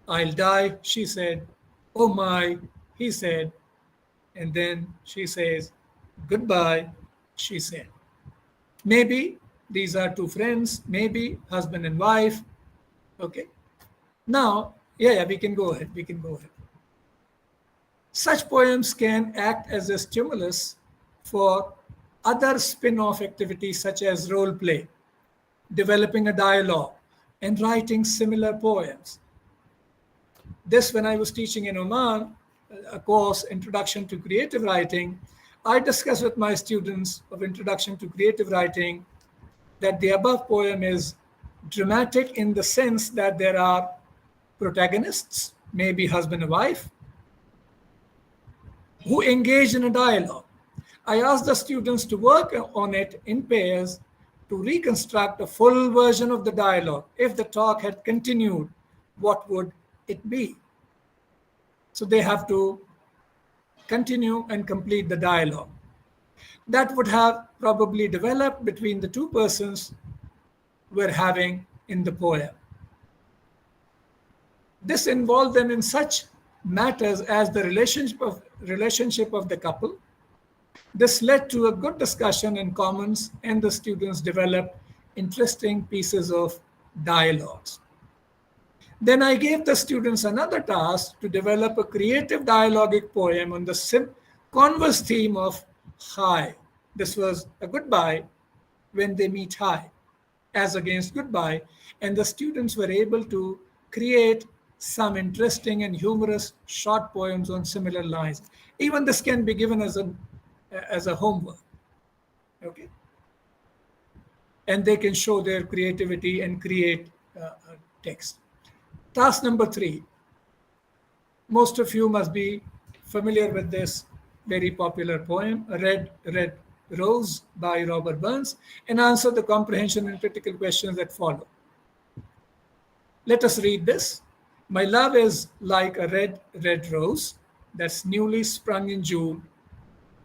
[SPEAKER 9] I'll die, she said. Oh my, he said. And then she says, goodbye, she said. Maybe these are 2 friends, maybe husband and wife. Okay. Now, yeah, we can go ahead. Such poems can act as a stimulus for other spin-off activities such as role play, developing a dialogue, and writing similar poems. This, when I was teaching in Oman, a course, Introduction to Creative Writing, I discussed with my students of Introduction to Creative Writing that the above poem is dramatic in the sense that there are protagonists, maybe husband and wife, who engage in a dialogue. I asked the students to work on it in pairs to reconstruct a full version of the dialogue. If the talk had continued, what would it be? So they have to continue and complete the dialogue. That would have probably developed between the 2 persons we're having in the poem. This involved them in such matters as the relationship of the couple. This led to a good discussion and comments, and the students developed interesting pieces of dialogues. Then I gave the students another task to develop a creative dialogic poem on the converse theme of hi. This was a goodbye when they meet hi, as against goodbye, and the students were able to create some interesting and humorous short poems on similar lines. Even this can be given as a homework. Okay, and they can show their creativity and create text. Task number 3. Most of you must be familiar with this very popular poem, Red, Red Rose by Robert Burns, and answer the comprehension and critical questions that follow. Let us read this. My love is like a red, red rose that's newly sprung in June.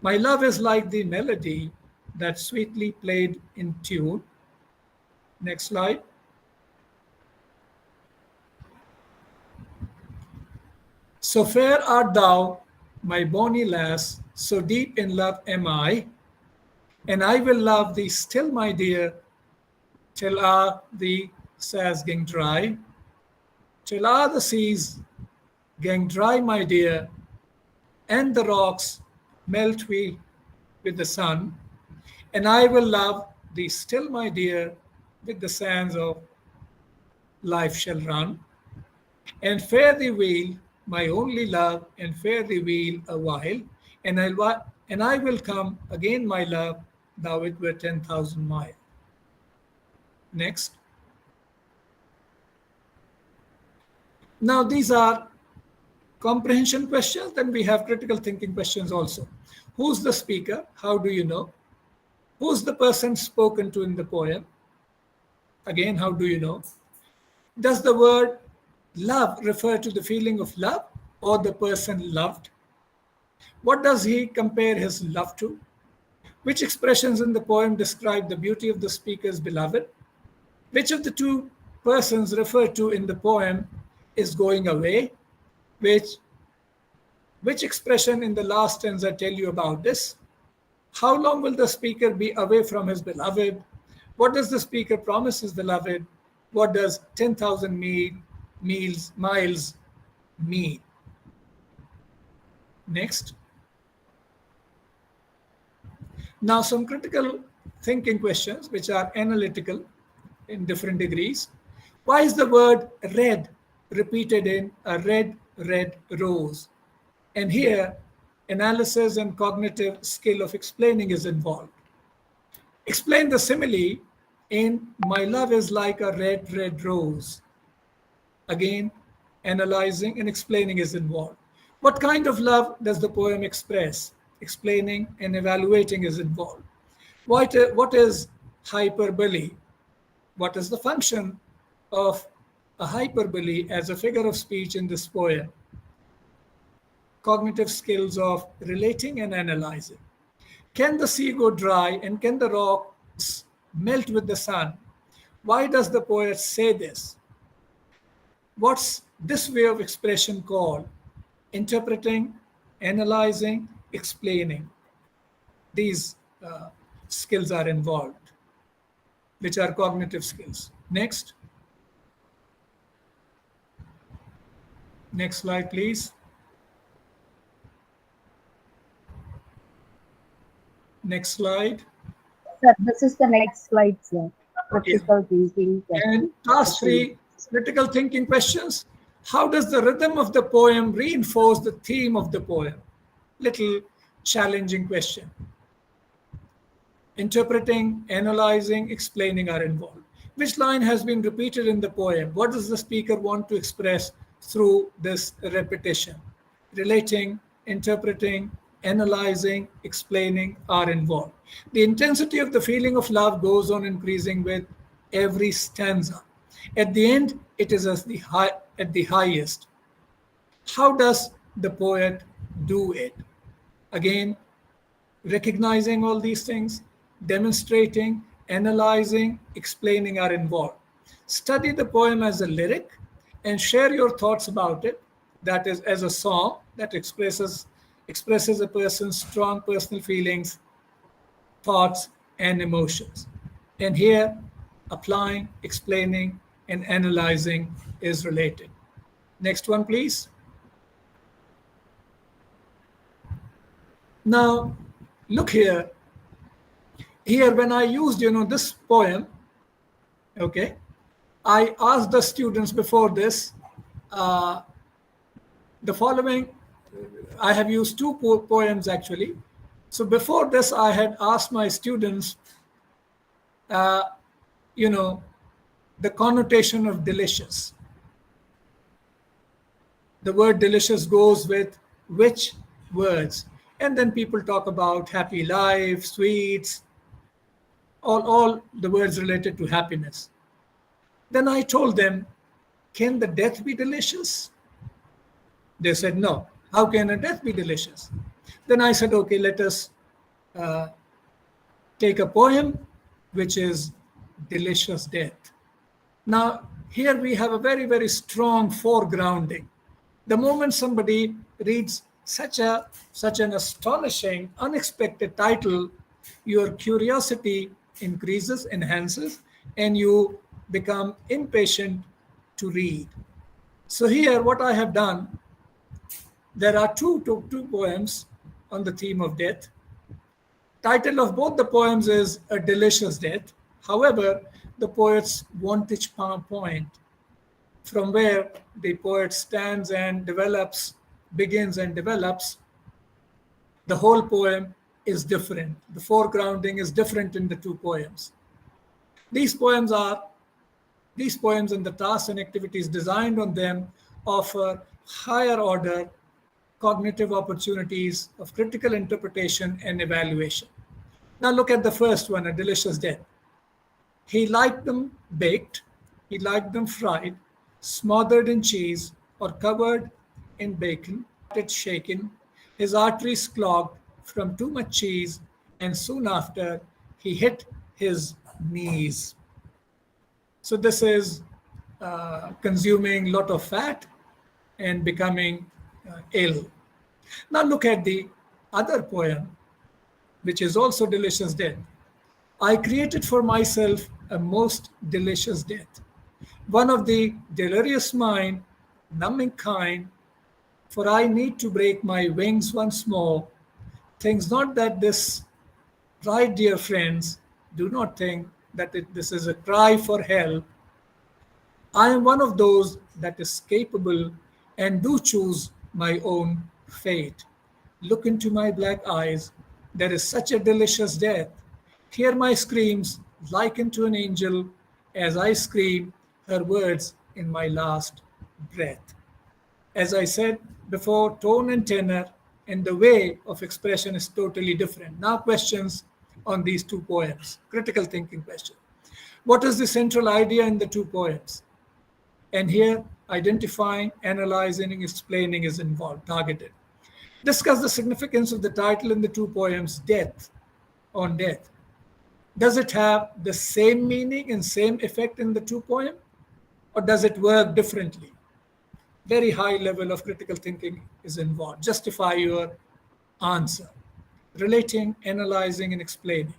[SPEAKER 9] My love is like the melody that's sweetly played in tune. Next slide. So fair art thou, my bonny lass, so deep in love am I, and I will love thee still, my dear, till the says gang dry, till the seas gang dry, my dear, and the rocks melt we with the sun, and I will love thee still, my dear, with the sands of life shall run, and fare thee well, my only love, and fare thee well a while, and I will come again, my love, though it were 10,000 miles. Next. Now these are comprehension questions, then we have critical thinking questions also. Who's the speaker? How do you know? Who's the person spoken to in the poem? Again, how do you know? Does the word love refer to the feeling of love or the person loved? What does he compare his love to? Which expressions in the poem describe the beauty of the speaker's beloved? Which of the two persons referred to in the poem is going away? Which expression in the last stanza tell you about this? How long will the speaker be away from his beloved? What does the speaker promise his beloved? What does 10,000 miles mean? Next. Now some critical thinking questions which are analytical in different degrees. Why is the word red repeated in a red, red rose? And here, analysis and cognitive skill of explaining is involved. Explain the simile in my love is like a red, red rose. Again, analyzing and explaining is involved. What kind of love does the poem express? Explaining and evaluating is involved. What is hyperbole? What is the function of a hyperbole as a figure of speech in this poem? Cognitive skills of relating and analyzing. Can the sea go dry and can the rocks melt with the sun? Why does the poet say this? What's this way of expression called? Interpreting, analyzing, explaining. These skills are involved, which are cognitive skills. Next. Next slide, please. Next slide.
[SPEAKER 4] Sir, this is the next slide, sir. Critical thinking.
[SPEAKER 9] And task 3, critical thinking questions. How does the rhythm of the poem reinforce the theme of the poem? Little challenging question. Interpreting, analyzing, explaining are involved. Which line has been repeated in the poem? What does the speaker want to express through this repetition? Relating, interpreting, analyzing, explaining are involved. The intensity of the feeling of love goes on increasing with every stanza. At the end, it is at the highest. How does the poet do it? Again, recognizing all these things, demonstrating, analyzing, explaining are involved. Study the poem as a lyric and share your thoughts about it. That is, as a song that expresses a person's strong personal feelings, thoughts, and emotions. And here, applying, explaining, and analyzing is related. Next one, please. Now, look here. Here, when I used, this poem, okay, I asked the students before this, the following. I have used 2 poems actually. So before this, I had asked my students, the connotation of delicious. The word delicious goes with which words? And then people talk about happy life, sweets, all the words related to happiness. Then I told them, can the death be delicious? They said, no. How can a death be delicious? Then I said, okay, let us take a poem which is Delicious Death. Now, here we have a very, very strong foregrounding. The moment somebody reads such an astonishing, unexpected title, your curiosity increases, enhances, and you become impatient to read. So here, what I have done, there are two poems on the theme of death. Title of both the poems is A Delicious Death. However, the poet's vantage point from where the poet stands and begins and develops, the whole poem is different. The foregrounding is different in the two poems. These poems and the tasks and activities designed on them offer higher order cognitive opportunities of critical interpretation and evaluation. Now look at the first one, A Delicious Death. He liked them baked, he liked them fried, smothered in cheese, or covered in bacon, it shaken, his arteries clogged from too much cheese, and soon after he hit his knees. So this is consuming a lot of fat and becoming ill. Now look at the other poem, which is also Delicious Death. I created for myself a most delicious death, one of the delirious mind, numbing kind, for I need to break my wings once more. Thinks not that this, right, dear friends, do not think that this is a cry for help. I am one of those that is capable and do choose my own fate. Look into my black eyes. There is such a delicious death. Hear my screams, likened to an angel, as I scream her words in my last breath. As I said before, tone and tenor and the way of expression is totally different. Now, questions on these two poems. Critical thinking question. What is the central idea in the two poems? And here, identifying, analyzing, explaining is involved, targeted. Discuss the significance of the title in the two poems, Death on Death. Does it have the same meaning and same effect in the two poems, or does it work differently? Very high level of critical thinking is involved. Justify your answer. Relating, analyzing, and explaining.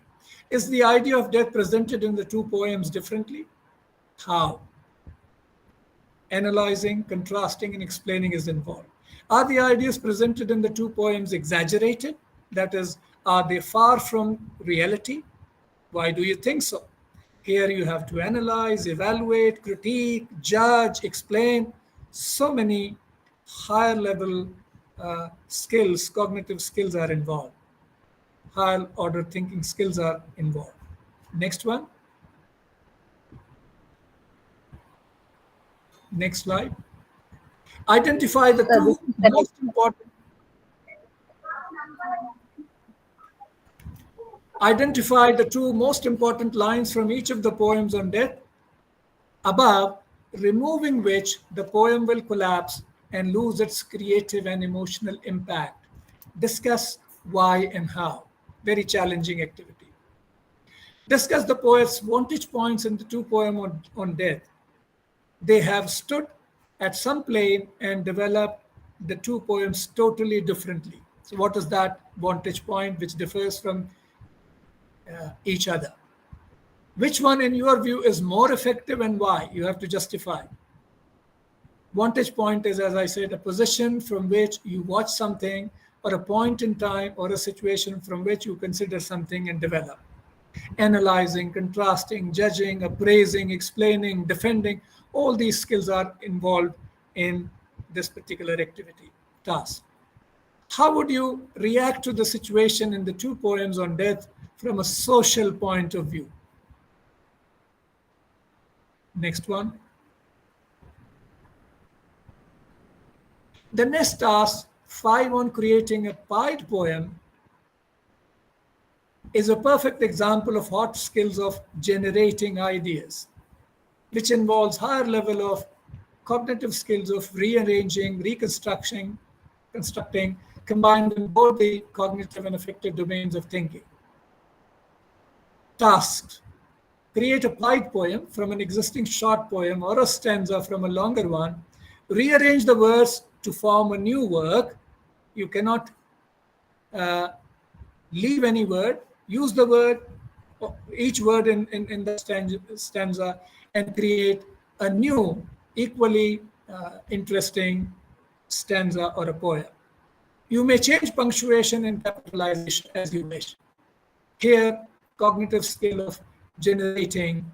[SPEAKER 9] Is the idea of death presented in the two poems differently? How? Analyzing, contrasting, and explaining is involved. Are the ideas presented in the two poems exaggerated? That is, are they far from reality? Why do you think so? Here you have to analyze, evaluate, critique, judge, explain. So many higher level skills, cognitive skills are involved. Higher order thinking skills are involved. Next one. Next slide. Identify the two most important. Identify the two most important lines from each of the poems on death above, removing which the poem will collapse and lose its creative and emotional impact. Discuss why and how. Very challenging activity. Discuss the poet's vantage points in the two poems on death. They have stood at some plane and developed the two poems totally differently. So what is that vantage point which differs from each other? Which one in your view is more effective and why? You have to justify. Vantage point is, as I said, a position from which you watch something, or a point in time or a situation from which you consider something and develop. Analyzing, contrasting, judging, appraising, explaining, defending, all these skills are involved in this particular activity, task. How would you react to the situation in the two poems on death from a social point of view? Next one. The next task, 5 on creating a pied poem, is a perfect example of hot skills of generating ideas, which involves higher level of cognitive skills of rearranging, reconstructing, constructing, combined in both the cognitive and affective domains of thinking. Tasks. Create a pied poem from an existing short poem or a stanza from a longer one. Rearrange the words to form a new work. You cannot leave any word. Use the word, each word in the stanza, and create a new, equally interesting stanza or a poem. You may change punctuation and capitalization as you wish. Here, cognitive skill of generating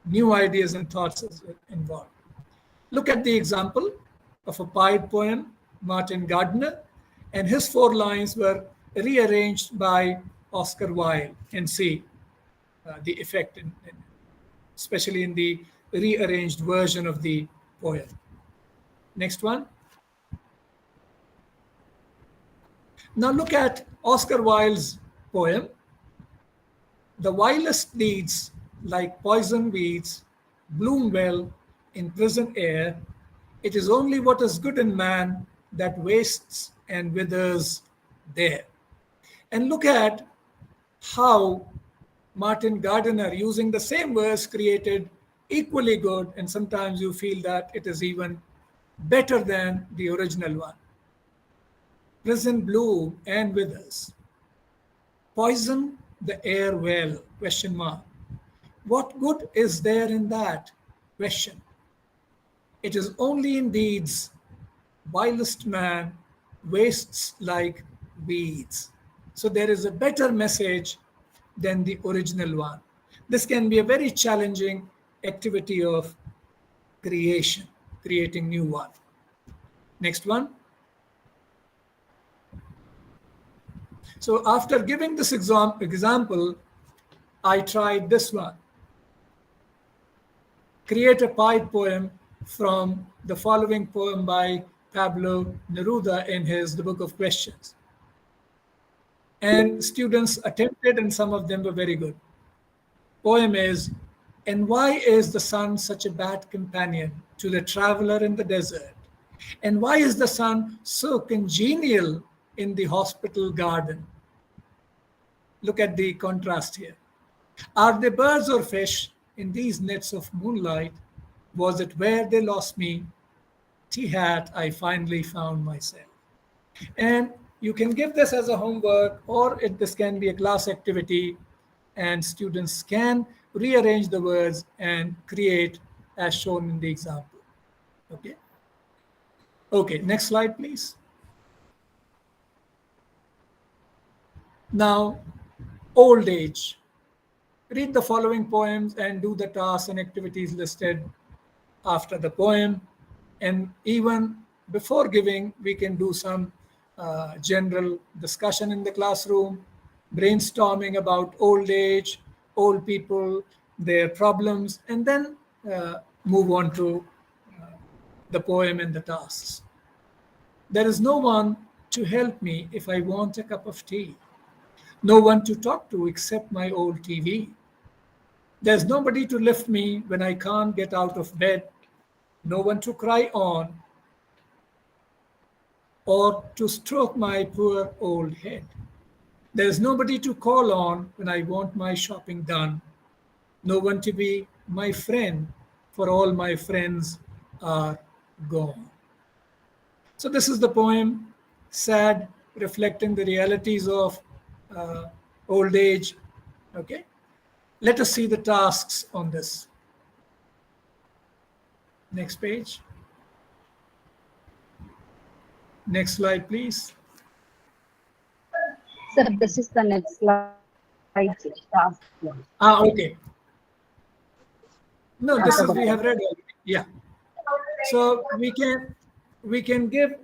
[SPEAKER 9] new ideas and thoughts is involved. Look at the example of a pied poem, Martin Gardner, and his 4 lines were rearranged by Oscar Wilde, and see the effect, especially in the rearranged version of the poem. Next one. Now look at Oscar Wilde's poem. The vilest deeds, like poison weeds, bloom well in prison air. It is only what is good in man that wastes and withers there. And look at how Martin Gardiner, using the same verse, created equally good, and sometimes you feel that it is even better than the original one. Prison bloom and withers. Poison the air well, question mark. What good is there in that? Question. It is only in deeds, vilest man wastes like weeds. So there is a better message than the original one. This can be a very challenging activity of creation, creating new one. Next one. So after giving this example, I tried this one. Create a pied poem from the following poem by Pablo Neruda in his The Book of Questions. And students attempted, and some of them were very good. Poem is, and why is the sun such a bad companion to the traveler in the desert? And why is the sun so congenial in the hospital garden? Look at the contrast here. Are they birds or fish in these nets of moonlight? Was it where they lost me? T-hat, I finally found myself. And you can give this as a homework, or this can be a class activity, and students can rearrange the words and create as shown in the example. Okay. Okay, next slide, please. Now, old age. Read the following poems and do the tasks and activities listed after the poem. And even before giving, we can do some general discussion in the classroom, brainstorming about old age, old people, their problems, and then move on to the poem and the tasks. There is no one to help me if I want a cup of tea. No one to talk to except my old TV. There's nobody to lift me when I can't get out of bed. No one to cry on or to stroke my poor old head. There's nobody to call on when I want my shopping done. No one to be my friend, for all my friends are gone. So this is the poem, sad, reflecting the realities of old age. Okay, let us see the tasks on this. Next page. Next slide, please.
[SPEAKER 4] Sir, this is the next slide. Task one.
[SPEAKER 9] Okay. No, this is, we have read already. Yeah. So we can give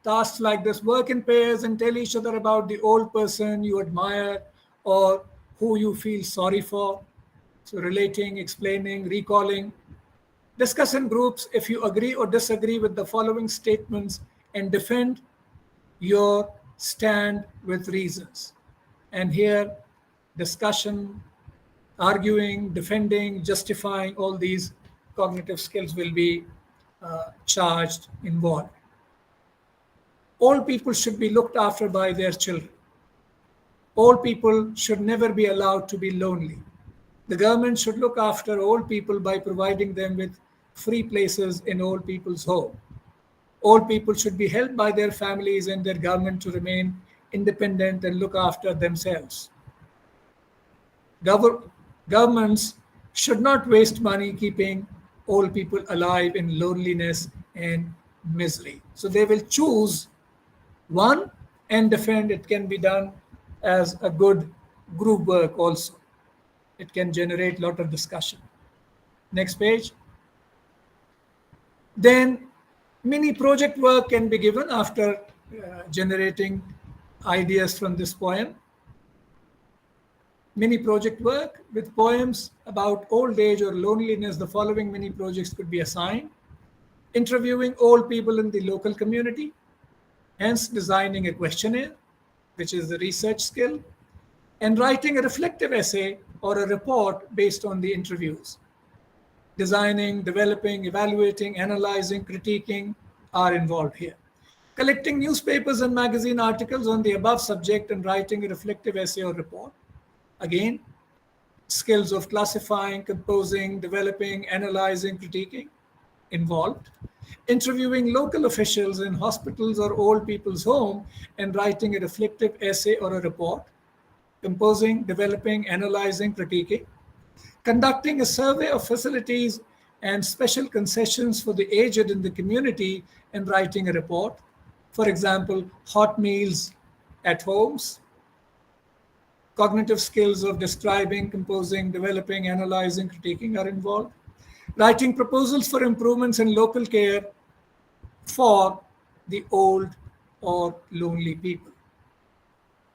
[SPEAKER 9] tasks like this: work in pairs and tell each other about the old person you admire or who you feel sorry for. So relating, explaining, recalling. Discuss in groups if you agree or disagree with the following statements and defend your stand with reasons. And here, discussion, arguing, defending, justifying, all these cognitive skills will be charged, involved. All people should be looked after by their children. All people should never be allowed to be lonely. The government should look after old people by providing them with free places in old people's home. All people should be helped by their families and their government to remain independent and look after themselves. Governments should not waste money keeping old people alive in loneliness and misery. So they will choose one and defend. It can be done as a good group work also. It can generate a lot of discussion. Next page. Then mini project work can be given after generating ideas from this poem. Mini project work with poems about old age or loneliness. The following mini projects could be assigned: interviewing old people in the local community, hence designing a questionnaire, which is the research skill, and writing a reflective essay or a report based on the interviews. Designing, developing, evaluating, analyzing, critiquing are involved here. Collecting newspapers and magazine articles on the above subject and writing a reflective essay or report. Again, skills of classifying, composing, developing, analyzing, critiquing involved. Interviewing local officials in hospitals or old people's home and writing a reflective essay or a report. Composing, developing, analyzing, critiquing. Conducting a survey of facilities and special concessions for the aged in the community and writing a report. For example, hot meals at homes. Cognitive skills of describing, composing, developing, analyzing, critiquing are involved. Writing proposals for improvements in local care for the old or lonely people.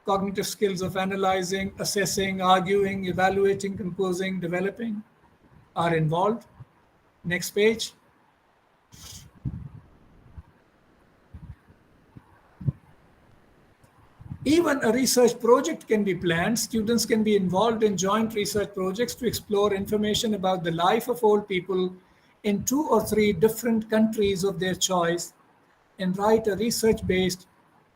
[SPEAKER 9] Cognitive skills of analyzing, assessing, arguing, evaluating, composing, developing are involved. Next page. Even a research project can be planned. Students can be involved in joint research projects to explore information about the life of old people in 2 or 3 different countries of their choice and write a research-based,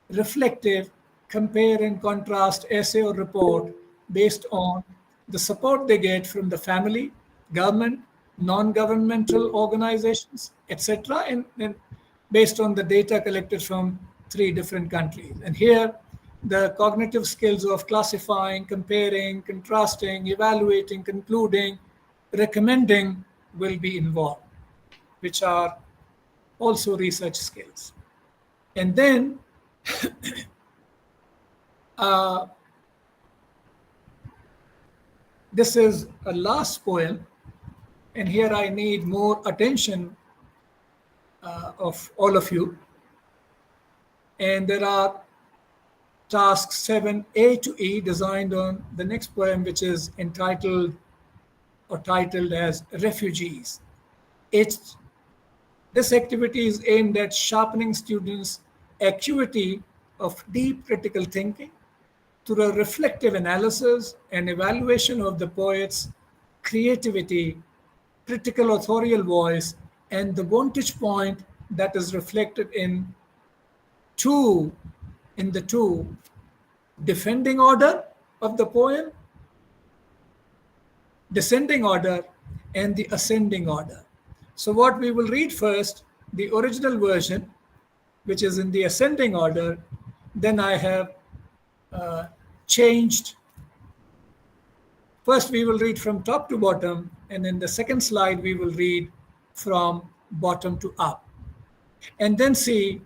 [SPEAKER 9] reflective, compare and contrast essay or report based on the support they get from the family, government, non-governmental organizations, etc., and based on the data collected from 3 different countries. And here, the cognitive skills of classifying, comparing, contrasting, evaluating, concluding, recommending will be involved, which are also research skills. And then this is a last poem, and here I need more attention of all of you. And there are tasks 7A to E designed on the next poem, which is entitled or titled as Refugees. This activity is aimed at sharpening students' acuity of deep critical thinking through a reflective analysis and evaluation of the poet's creativity, critical authorial voice, and the vantage point that is reflected in the two defending order of the poem, descending order, and the ascending order. So what we will read first, the original version, which is in the ascending order, then I have changed. First we will read from top to bottom, and in the second slide we will read from bottom to up. And then see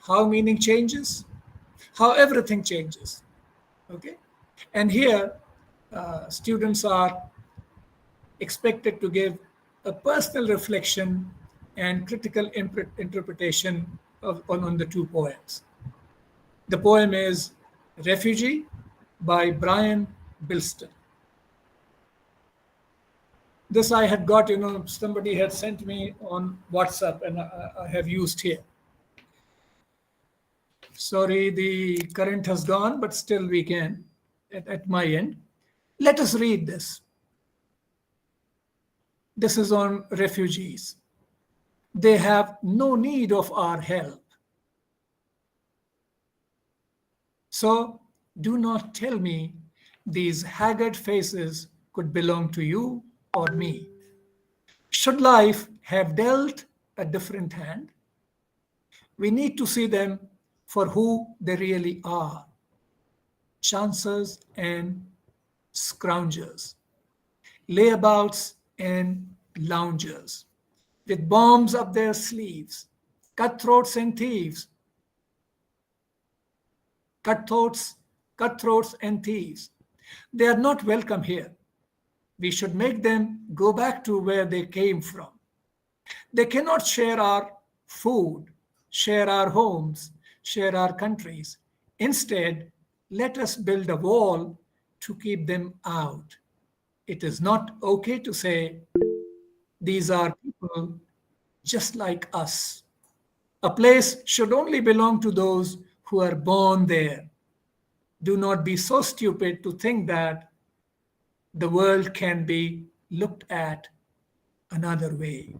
[SPEAKER 9] how meaning changes, how everything changes. Okay? And here students are expected to give a personal reflection and critical interpretation on the 2 poems. The poem is Refugee by Brian Bilston. This I had got, somebody had sent me on WhatsApp, and I have used here. Sorry, the current has gone, but still we can at my end. Let us read this. This is on refugees. They have no need of our help. So do not tell me these haggard faces could belong to you or me. Should life have dealt a different hand, we need to see them for who they really are: chancers and scroungers, layabouts and loungers, with bombs up their sleeves, cutthroats and thieves, cutthroats and thieves. They are not welcome here. We should make them go back to where they came from. They cannot share our food, share our homes, share our countries. Instead, let us build a wall to keep them out. It is not okay to say, these are people just like us. A place should only belong to those who are born there. Do not be so stupid to think that the world can be looked at another way.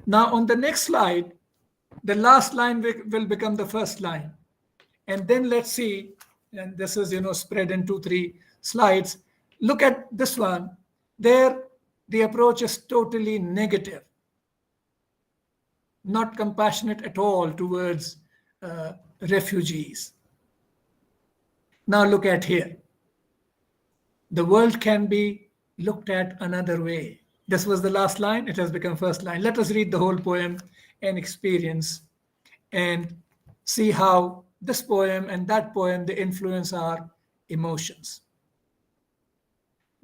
[SPEAKER 9] Now, on the next slide, the last line will become the first line. And then let's see, and this is, spread in 2, 3 slides. Look at this one. There, the approach is totally negative, not compassionate at all towards refugees. Now look at here. The world can be looked at another way. This was the last line. It has become first line. Let us read the whole poem and experience and see how this poem and that poem, they influence our emotions.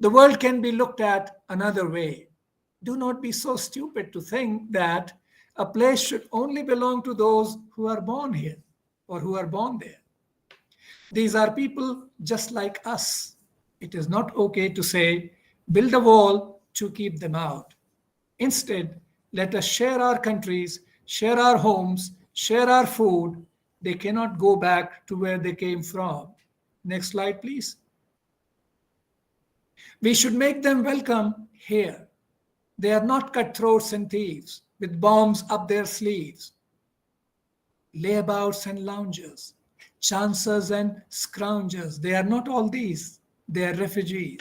[SPEAKER 9] The world can be looked at another way. Do not be so stupid to think that a place should only belong to those who are born here or who are born there. These are people just like us. It is not okay to say, build a wall to keep them out. Instead, let us share our countries, share our homes, share our food. They cannot go back to where they came from. Next slide, please. We should make them welcome here. They are not cutthroats and thieves with bombs up their sleeves, layabouts and loungers, chancers and scroungers. They are not all these. They are refugees.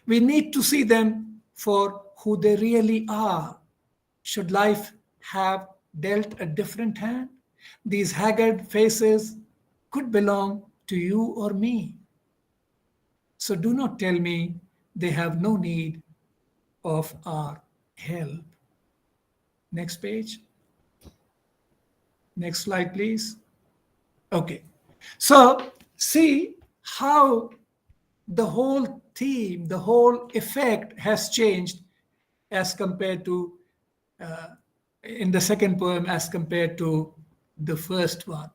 [SPEAKER 9] We need to see them for who they really are. Should life have dealt a different hand? These haggard faces could belong to you or me. So do not tell me they have no need of our help. Next page. Next slide, please. Okay. So see how the whole theme, the whole effect has changed as compared to in the second poem as compared to the first one.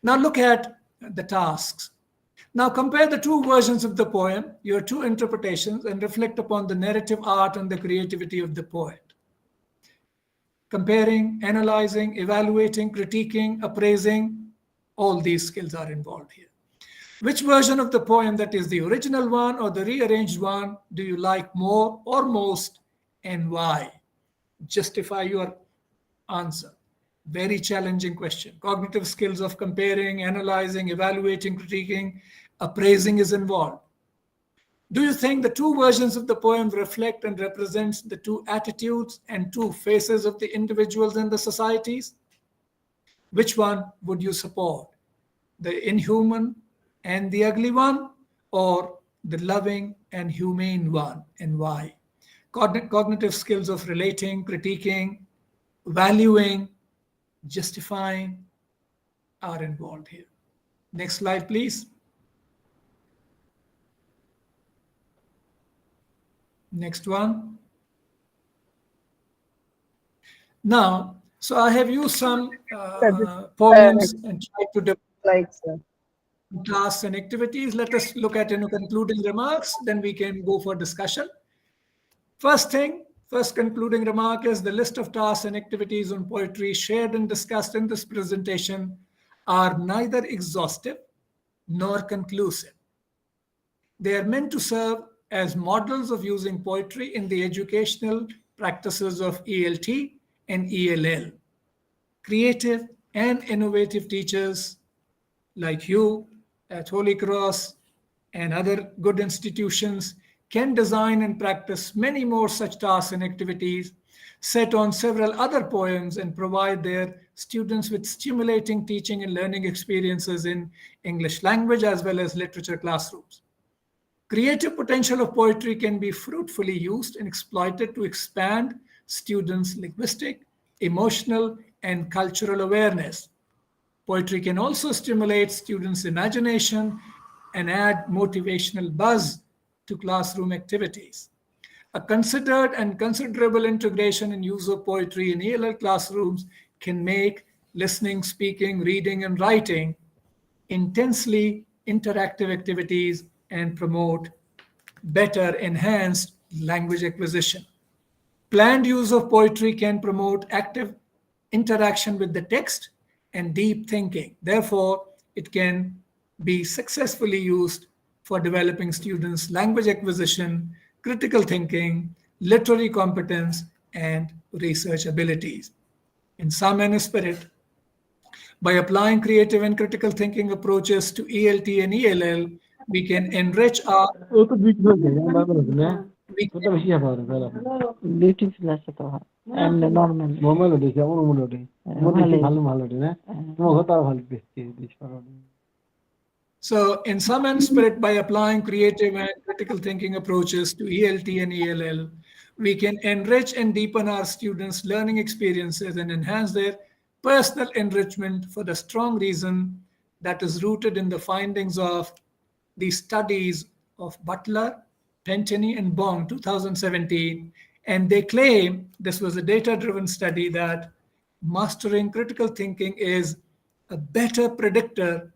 [SPEAKER 9] Now look at the tasks. Now compare the two versions of the poem, your two interpretations, and reflect upon the narrative art and the creativity of the poet. Comparing, analyzing, evaluating, critiquing, appraising, all these skills are involved here. Which version of the poem, that is the original one or the rearranged one, do you like more or most, and why? Justify your answer. Very challenging question. Cognitive skills of comparing, analyzing, evaluating, critiquing, appraising is involved. Do you think the two versions of the poem reflect and represents the two attitudes and two faces of the individuals and the societies? Which one would you support? The inhuman and the ugly one, or the loving and humane one, and why? Cognitive skills of relating, critiquing, valuing, justifying are involved here. Next slide, please. Next one. Now, so I have used some poems and tried to develop tasks and activities. Let us look at concluding remarks, then we can go for discussion. First concluding remark is the list of tasks and activities on poetry shared and discussed in this presentation are neither exhaustive nor conclusive. They are meant to serve as models of using poetry in the educational practices of ELT and ELL. Creative and innovative teachers like you at Holy Cross and other good institutions can design and practice many more such tasks and activities, set on several other poems, and provide their students with stimulating teaching and learning experiences in English language as well as literature classrooms. Creative potential of poetry can be fruitfully used and exploited to expand students' linguistic, emotional, and cultural awareness. Poetry can also stimulate students' imagination and add motivational buzz to classroom activities. A considered and considerable integration and use of poetry in ELL classrooms can make listening, speaking, reading, and writing intensely interactive activities and promote better enhanced language acquisition. Planned use of poetry can promote active interaction with the text and deep thinking. Therefore, it can be successfully used for developing students' language acquisition, critical thinking, literary competence, and research abilities. In sum and spirit, by applying creative and critical thinking approaches to ELT and ELL, we can enrich our we So, in sum and spirit, by applying creative and critical thinking approaches to ELT and ELL, we can enrich and deepen our students' learning experiences and enhance their personal enrichment for the strong reason that is rooted in the findings of the studies of Butler, Pentany, and Bong 2017. And they claim this was a data driven study that mastering critical thinking is a better predictor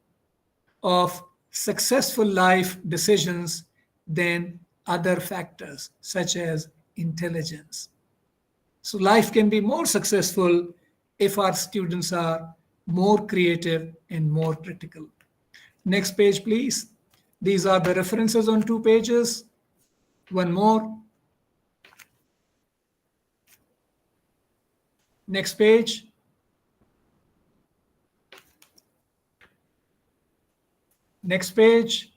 [SPEAKER 9] of successful life decisions than other factors such as intelligence. So, life can be more successful if our students are more creative and more critical. Next page, please. These are the references on 2 pages. One more. Next page. Next page.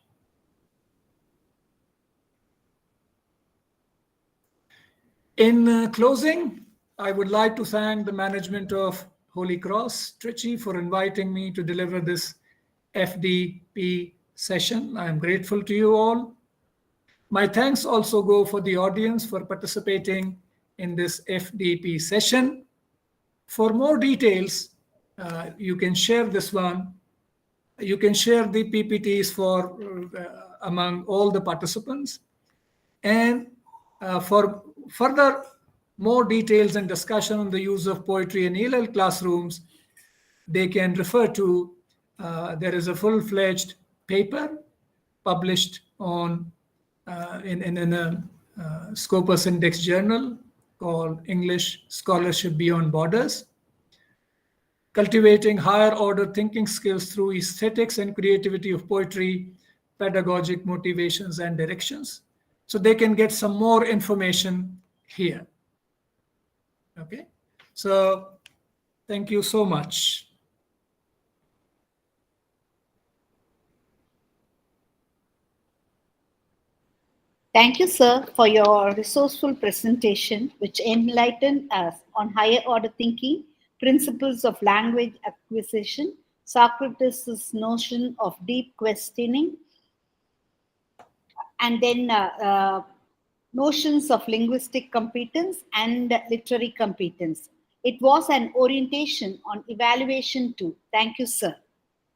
[SPEAKER 9] In closing, I would like to thank the management of Holy Cross, Trichy, for inviting me to deliver this FDP session. I am grateful to you all. My thanks also go for the audience for participating in this FDP session. For more details, you can share this one. You can share the PPTs for among all the participants. And for further more details and discussion on the use of poetry in ELL classrooms, they can refer to, there is a full-fledged paper published on in a Scopus Index journal called English Scholarship Beyond Borders, Cultivating Higher Order Thinking Skills Through Aesthetics and Creativity of Poetry, Pedagogic Motivations and Directions. So they can get some more information here. Okay, so thank you so much.
[SPEAKER 1] Thank you, sir, for your resourceful presentation, which enlightened us on higher order thinking, principles of language acquisition, Socrates' notion of deep questioning, and then notions of linguistic competence and literary competence. It was an orientation on evaluation too. Thank you, sir.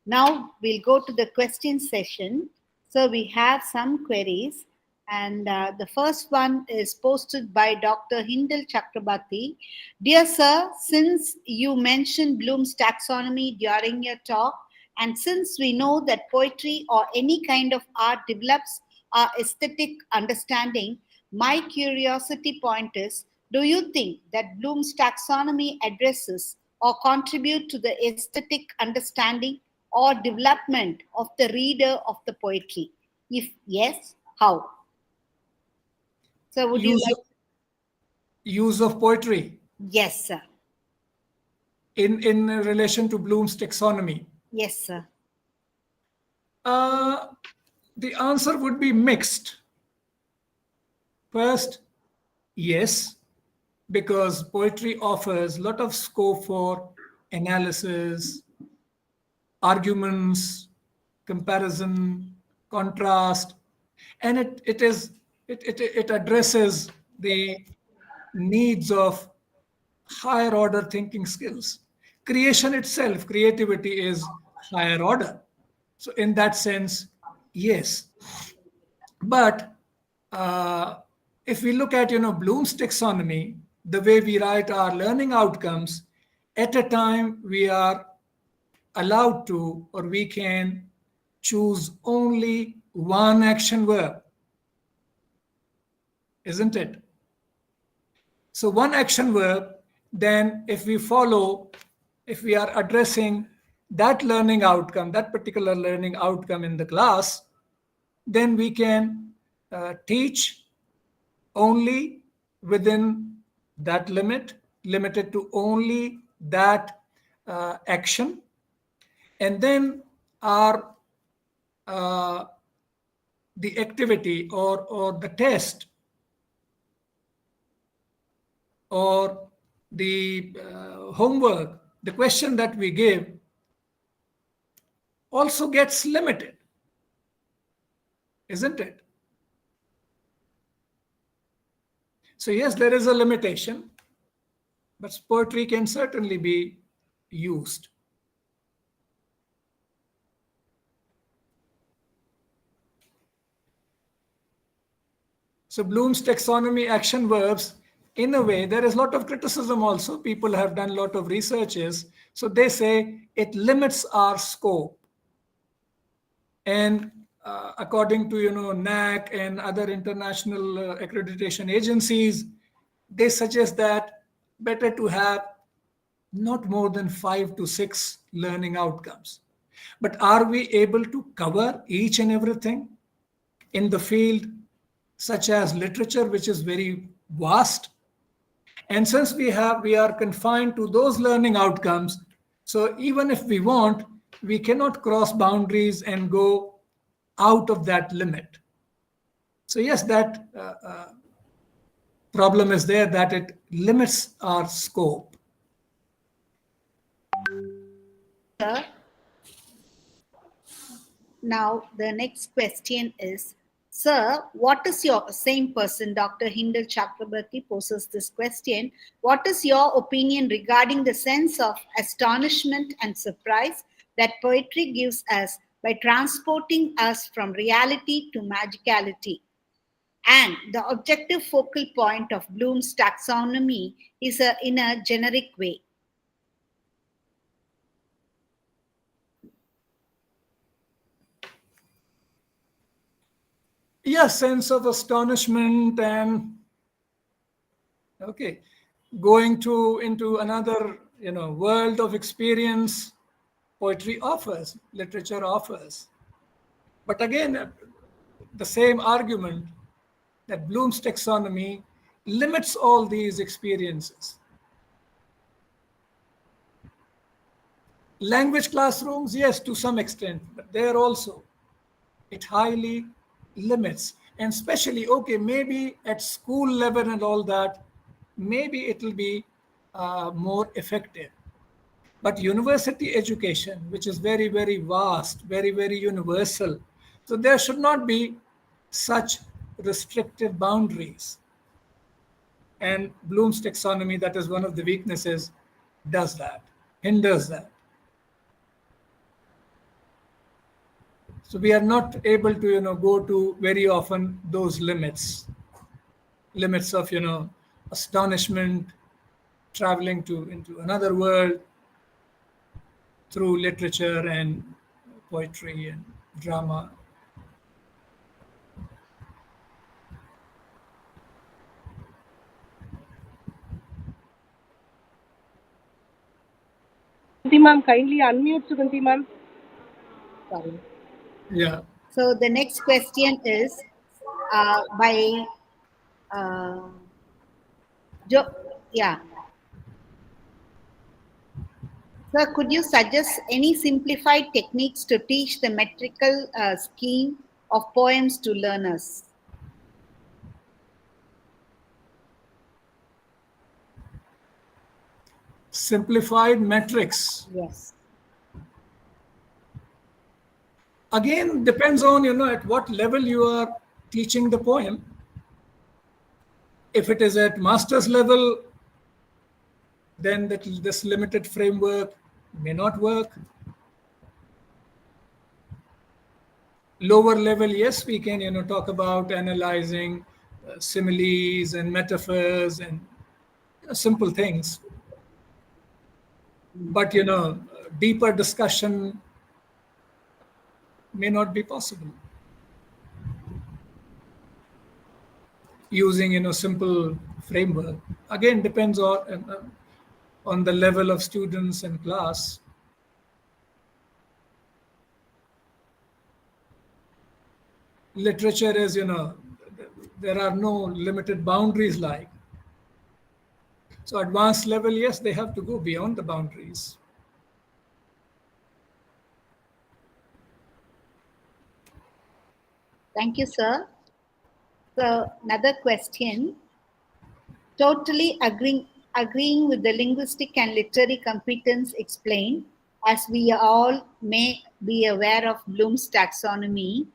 [SPEAKER 1] Now we'll go to the question session. So we have some queries, and the first one is posted by Dr. Hindal Chakrabarti. Dear sir, since you mentioned Bloom's taxonomy during your talk, and since we know that poetry or any kind of art develops our aesthetic understanding, my curiosity point is, do you think that Bloom's taxonomy addresses or contribute to the aesthetic understanding or development of the reader of the poetry? If yes, how? So would you like?
[SPEAKER 9] Use of poetry?
[SPEAKER 1] Yes, sir.
[SPEAKER 9] In relation to Bloom's taxonomy?
[SPEAKER 1] Yes, sir.
[SPEAKER 9] The answer would be mixed. First, yes, because poetry offers a lot of scope for analysis, arguments, comparison, contrast, and it addresses the needs of higher order thinking skills. Creation itself, creativity is higher order. So in that sense, yes. But if we look at, Bloom's taxonomy, the way we write our learning outcomes, at a time we are allowed to, or we can choose only one action verb, isn't it? So one action verb, then if we are addressing that learning outcome, that particular learning outcome in the class, then we can teach only within that limit, limited to only that action. And then our the activity or the test or the homework, the question that we give also gets limited, isn't it? So yes, there is a limitation, but poetry can certainly be used. So Bloom's taxonomy action verbs, in a way, there is a lot of criticism also. People have done a lot of researches. So they say it limits our scope. And according to NAC and other international accreditation agencies, they suggest that better to have not more than 5 to 6 learning outcomes. But are we able to cover each and everything in the field such as literature, which is very vast? And since we are confined to those learning outcomes, so even if we want, we cannot cross boundaries and go out of that limit. So yes, that problem is there, that it limits our scope.
[SPEAKER 1] Now, the next question is, Sir, what is your same person, Dr. Hindal Chakrabarti poses this question. What is your opinion regarding the sense of astonishment and surprise that poetry gives us by transporting us from reality to magicality? And the objective focal point of Bloom's taxonomy is in a generic way.
[SPEAKER 9] Yes, sense of astonishment and going into another world of experience. Poetry offers, literature offers. But again, the same argument that Bloom's taxonomy limits all these experiences. Language classrooms, yes, to some extent, but there also it highly limits. And especially, maybe at school level and all that, maybe it will be more effective. But university education, which is very, very vast, very, very universal, so there should not be such restrictive boundaries. And Bloom's taxonomy, that is one of the weaknesses, does that, hinders that. So we are not able to, go to very often those limits of, astonishment, traveling into another world through literature and poetry and drama.
[SPEAKER 10] Suganti ma'am, kindly unmute Suganti ma'am.
[SPEAKER 1] Sorry.
[SPEAKER 9] Yeah.
[SPEAKER 1] So the next question is by yeah. Sir, could you suggest any simplified techniques to teach the metrical scheme of poems to learners?
[SPEAKER 9] Simplified metrics.
[SPEAKER 1] Yes.
[SPEAKER 9] Again, depends on, at what level you are teaching the poem. If it is at master's level, then this limited framework may not work. Lower level, yes, we can, talk about analyzing similes and metaphors and simple things. But deeper discussion may not be possible using simple framework. Again, depends on the level of students and class. Literature is, there are no limited boundaries like. So advanced level, yes, they have to go beyond the boundaries.
[SPEAKER 1] Thank you, sir. So another question. Totally agreeing with the linguistic and literary competence explained, as we all may be aware of Bloom's taxonomy,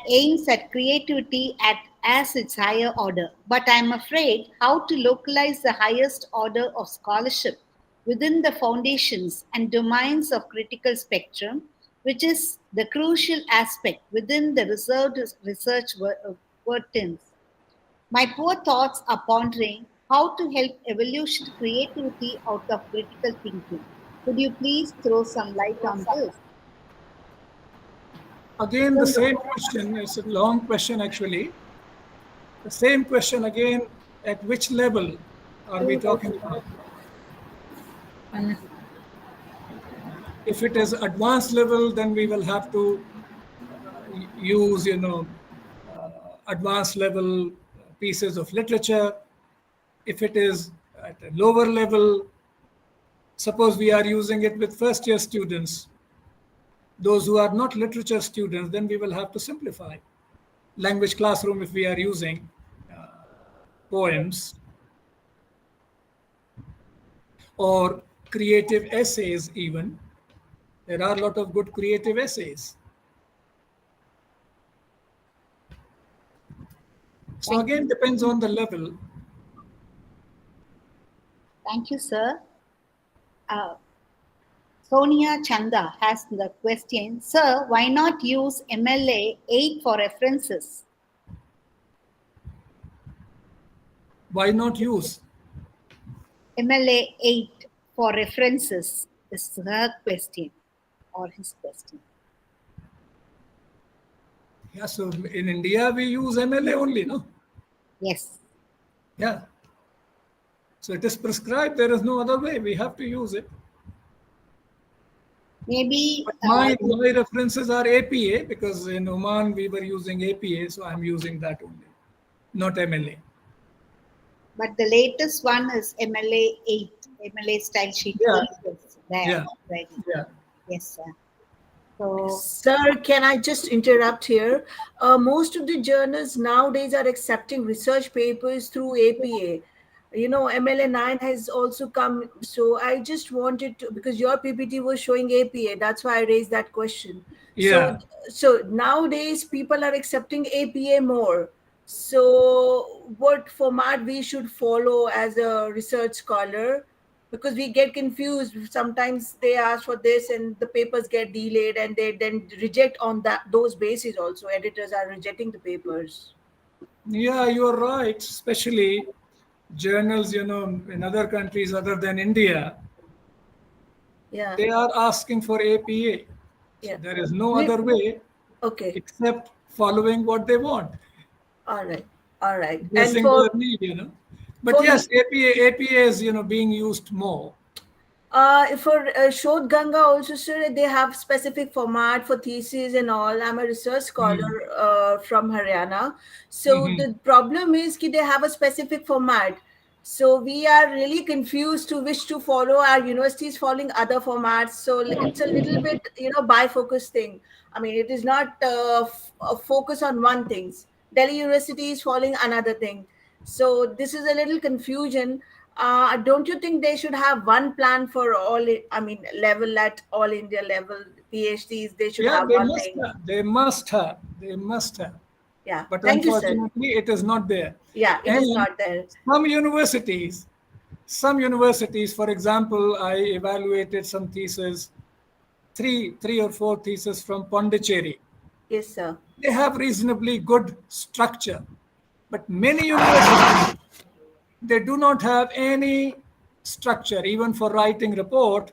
[SPEAKER 1] aims at creativity as its higher order. But I'm afraid how to localize the highest order of scholarship within the foundations and domains of critical spectrum, which is the crucial aspect within the reserved research vertens. My poor thoughts are pondering how to help evolution creativity out of critical thinking. Could you please throw some light on this?
[SPEAKER 9] Again, the same question. It's a long question, actually. The same question again. At which level are we talking about? If it is advanced level, then we will have to use, advanced level pieces of literature. If it is at a lower level, suppose we are using it with first year students, those who are not literature students, then we will have to simplify. Language classroom, if we are using poems or creative essays even, there are a lot of good creative essays. So again, depends on the level.
[SPEAKER 1] Thank you, sir. Sonia Chanda has the question, sir, why not use MLA 8 for references?
[SPEAKER 9] Why not use?
[SPEAKER 1] MLA 8 for references is her question or his question.
[SPEAKER 9] Yeah, so in India, we use MLA only, no?
[SPEAKER 1] Yes.
[SPEAKER 9] Yeah. So it is prescribed. There is no other way. We have to use it.
[SPEAKER 1] Maybe
[SPEAKER 9] My references are APA because in Oman we were using APA, so I'm using that only, not MLA.
[SPEAKER 1] but the latest one is MLA 8, MLA style sheet 8 is there
[SPEAKER 9] Yeah.
[SPEAKER 1] already.
[SPEAKER 9] Yeah.
[SPEAKER 1] Yes, sir. So,
[SPEAKER 10] Sir, can I just interrupt here? Most of the journals nowadays are accepting research papers through APA. You know, MLA 9 has also come. So I just wanted to, because your PPT was showing APA, that's why I raised that question. So,
[SPEAKER 9] Yeah.
[SPEAKER 10] so nowadays people are accepting APA more. So, what format we should follow as a research scholar? Because we get confused sometimes they ask for this and the papers get delayed and they then reject on that those bases also editors are rejecting the papers.
[SPEAKER 9] Yeah, you're right. Especially journals, in other countries other than India,
[SPEAKER 10] Yeah,
[SPEAKER 9] they are asking for APA. So
[SPEAKER 10] yeah.
[SPEAKER 9] there is no
[SPEAKER 10] We-
[SPEAKER 9] other way
[SPEAKER 10] okay,
[SPEAKER 9] except following what they want.
[SPEAKER 10] all right, all right.
[SPEAKER 9] The
[SPEAKER 10] And
[SPEAKER 9] singular need. But
[SPEAKER 10] for
[SPEAKER 9] yes, APA is, being used more.
[SPEAKER 10] For Shodh Ganga also, sir, they have specific format for thesis and all. I'm a research scholar
[SPEAKER 9] Mm.
[SPEAKER 10] from Haryana. So
[SPEAKER 9] Hmm.
[SPEAKER 10] the problem is that they have a specific format. So we are really confused to which to follow. Our university is following other formats. So it's a little bit, bifocus thing. I mean, it is not a focus on one thing. Delhi University is following another thing. So this is a little confusion. Don't you think they should have one plan for all? I mean, level at all India level PhDs. They should
[SPEAKER 9] Yeah,
[SPEAKER 10] have
[SPEAKER 9] they
[SPEAKER 10] one
[SPEAKER 9] must
[SPEAKER 10] thing.
[SPEAKER 9] have. They must have. They must have.
[SPEAKER 10] Yeah.
[SPEAKER 9] But
[SPEAKER 10] Thank you, sir.
[SPEAKER 9] unfortunately, it is not there.
[SPEAKER 10] Yeah, it is
[SPEAKER 9] And
[SPEAKER 10] not there.
[SPEAKER 9] some universities, for example, I evaluated some theses, three or four theses from Pondicherry.
[SPEAKER 10] Yes, sir.
[SPEAKER 9] they have reasonably good structure. But many universities, they do not have any structure. Even for writing report,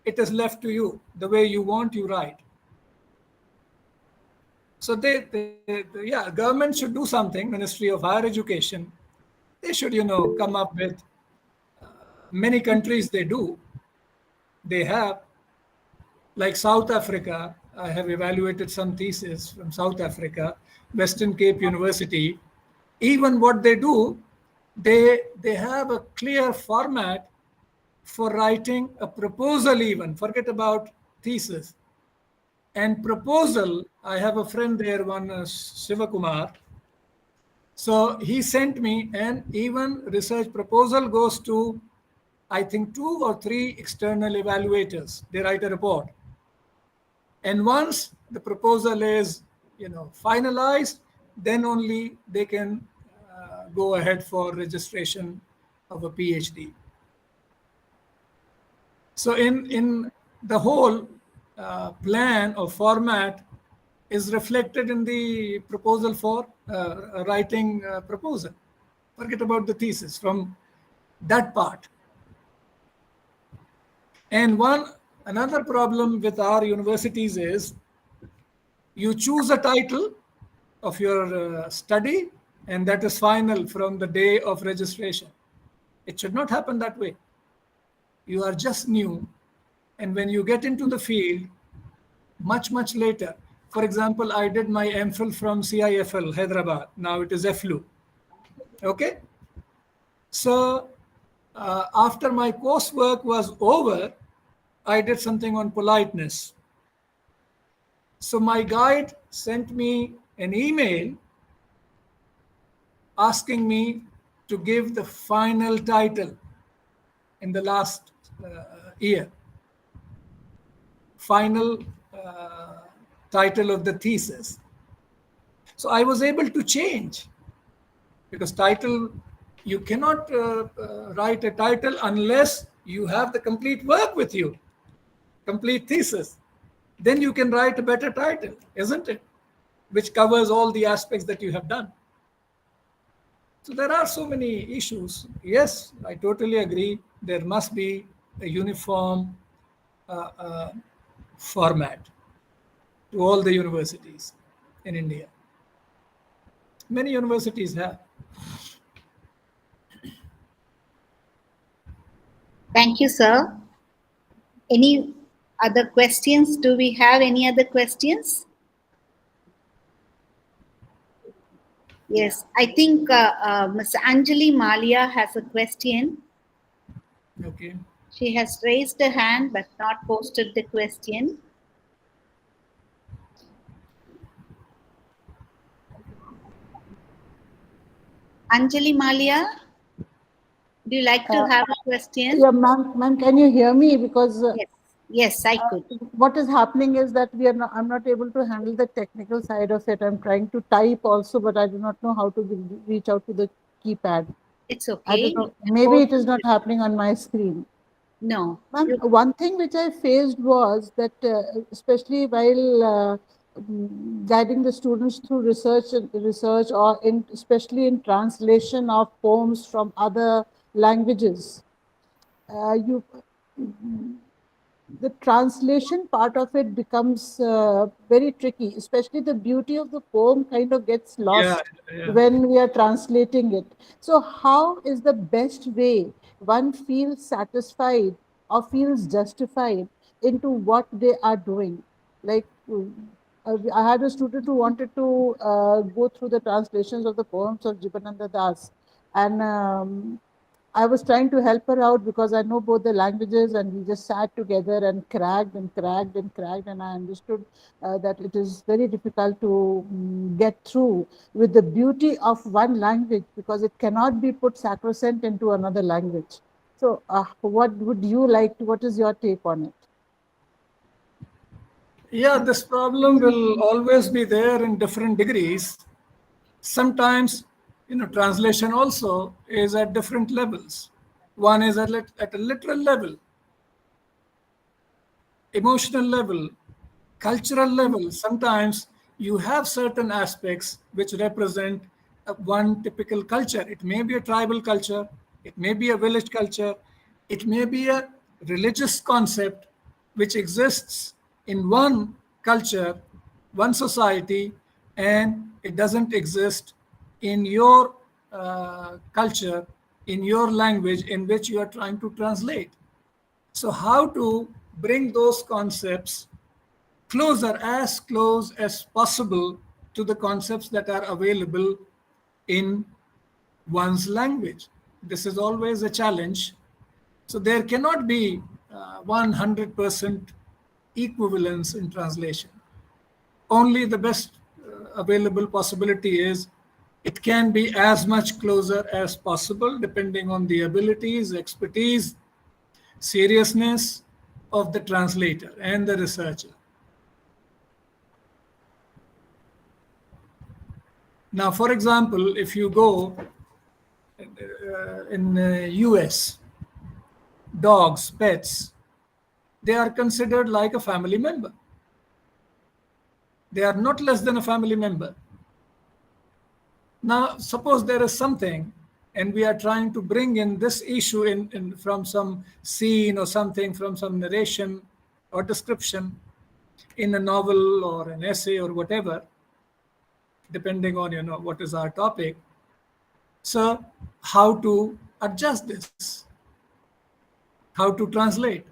[SPEAKER 9] it is left to you. The way you want, you write. So yeah, government should do something. Ministry of Higher Education, they should, come up with. Many countries they do. They have, like South Africa. I have evaluated some theses from South Africa, Western Cape University. Even what they do, they have a clear format for writing a proposal. Even forget about thesis and proposal. I have a friend there, one Sivakumar. So he sent me, and even research proposal goes to, I think, 2 or 3 external evaluators. They write a report. And once the proposal is, finalized, then only they can go ahead for registration of a PhD. So in the whole plan or format is reflected in the proposal for writing proposal. Forget about the thesis from that part. And another problem with our universities is you choose a title of your study, and that is final from the day of registration. It should not happen that way. You are just new, and when you get into the field, much later. For example, I did my MPhil from CIFL, Hyderabad. Now it is FLU. Okay? So after my coursework was over, I did something on politeness. So my guide sent me an email asking me to give the final title in the last year. Final title of the thesis. So I was able to change, because title, you cannot write a title unless you have the complete work with you, complete thesis. Then you can write a better title, isn't it? Which covers all the aspects that you have done. So there are so many issues. Yes, I totally agree. There must be a uniform format to all the universities in India. Many universities have.
[SPEAKER 1] Thank you, sir. Any other questions? Do we have any other questions? Yes, I think Ms. Anjali Malia has a question.
[SPEAKER 9] Okay.
[SPEAKER 1] She has raised her hand but not posted the question. Anjali Malia, do you like to have a question?
[SPEAKER 11] Yeah, ma'am, can you hear me? Because
[SPEAKER 1] yes, I could.
[SPEAKER 11] What is happening is that I'm not able to handle the technical side of it. I'm trying to type also, but I do not know how to reach out to the keypad.
[SPEAKER 1] It's okay.
[SPEAKER 11] I don't know. Maybe it is not happening on my screen.
[SPEAKER 1] No.
[SPEAKER 11] Ma'am, one thing which I faced was that, especially while guiding the students through research or especially in translation of poems from other languages, the translation part of it becomes very tricky, especially the beauty of the poem kind of gets lost when we are translating it. So how is the best way one feels satisfied or feels justified into what they are doing? Like, I had a student who wanted to go through the translations of the poems of Jibananda Das, and I was trying to help her out because I know both the languages, and we just sat together and cracked, and I understood that it is very difficult to get through with the beauty of one language, because it cannot be put sacrosanct into another language. So what would you like to, what is your take on it?
[SPEAKER 9] Yeah, this problem will always be there in different degrees. Sometimes, translation also is at different levels. One is at a literal level, emotional level, cultural level. Sometimes you have certain aspects which represent one typical culture. It may be a tribal culture, it may be a village culture, it may be a religious concept which exists in one culture, one society, and it doesn't exist in your culture, in your language in which you are trying to translate. So, how to bring those concepts closer, as close as possible to the concepts that are available in one's language. This is always a challenge. So there cannot be 100% equivalence in translation. Only the best available possibility is it can be as much closer as possible depending on the abilities, expertise, seriousness of the translator and the researcher. Now, for example, if you go in US, dogs, pets, they are considered like a family member. They are not less than a family member. Now, suppose there is something and we are trying to bring in this issue in from some scene or something, from some narration or description in a novel or an essay or whatever, depending on what is our topic. So how to adjust this, how to translate.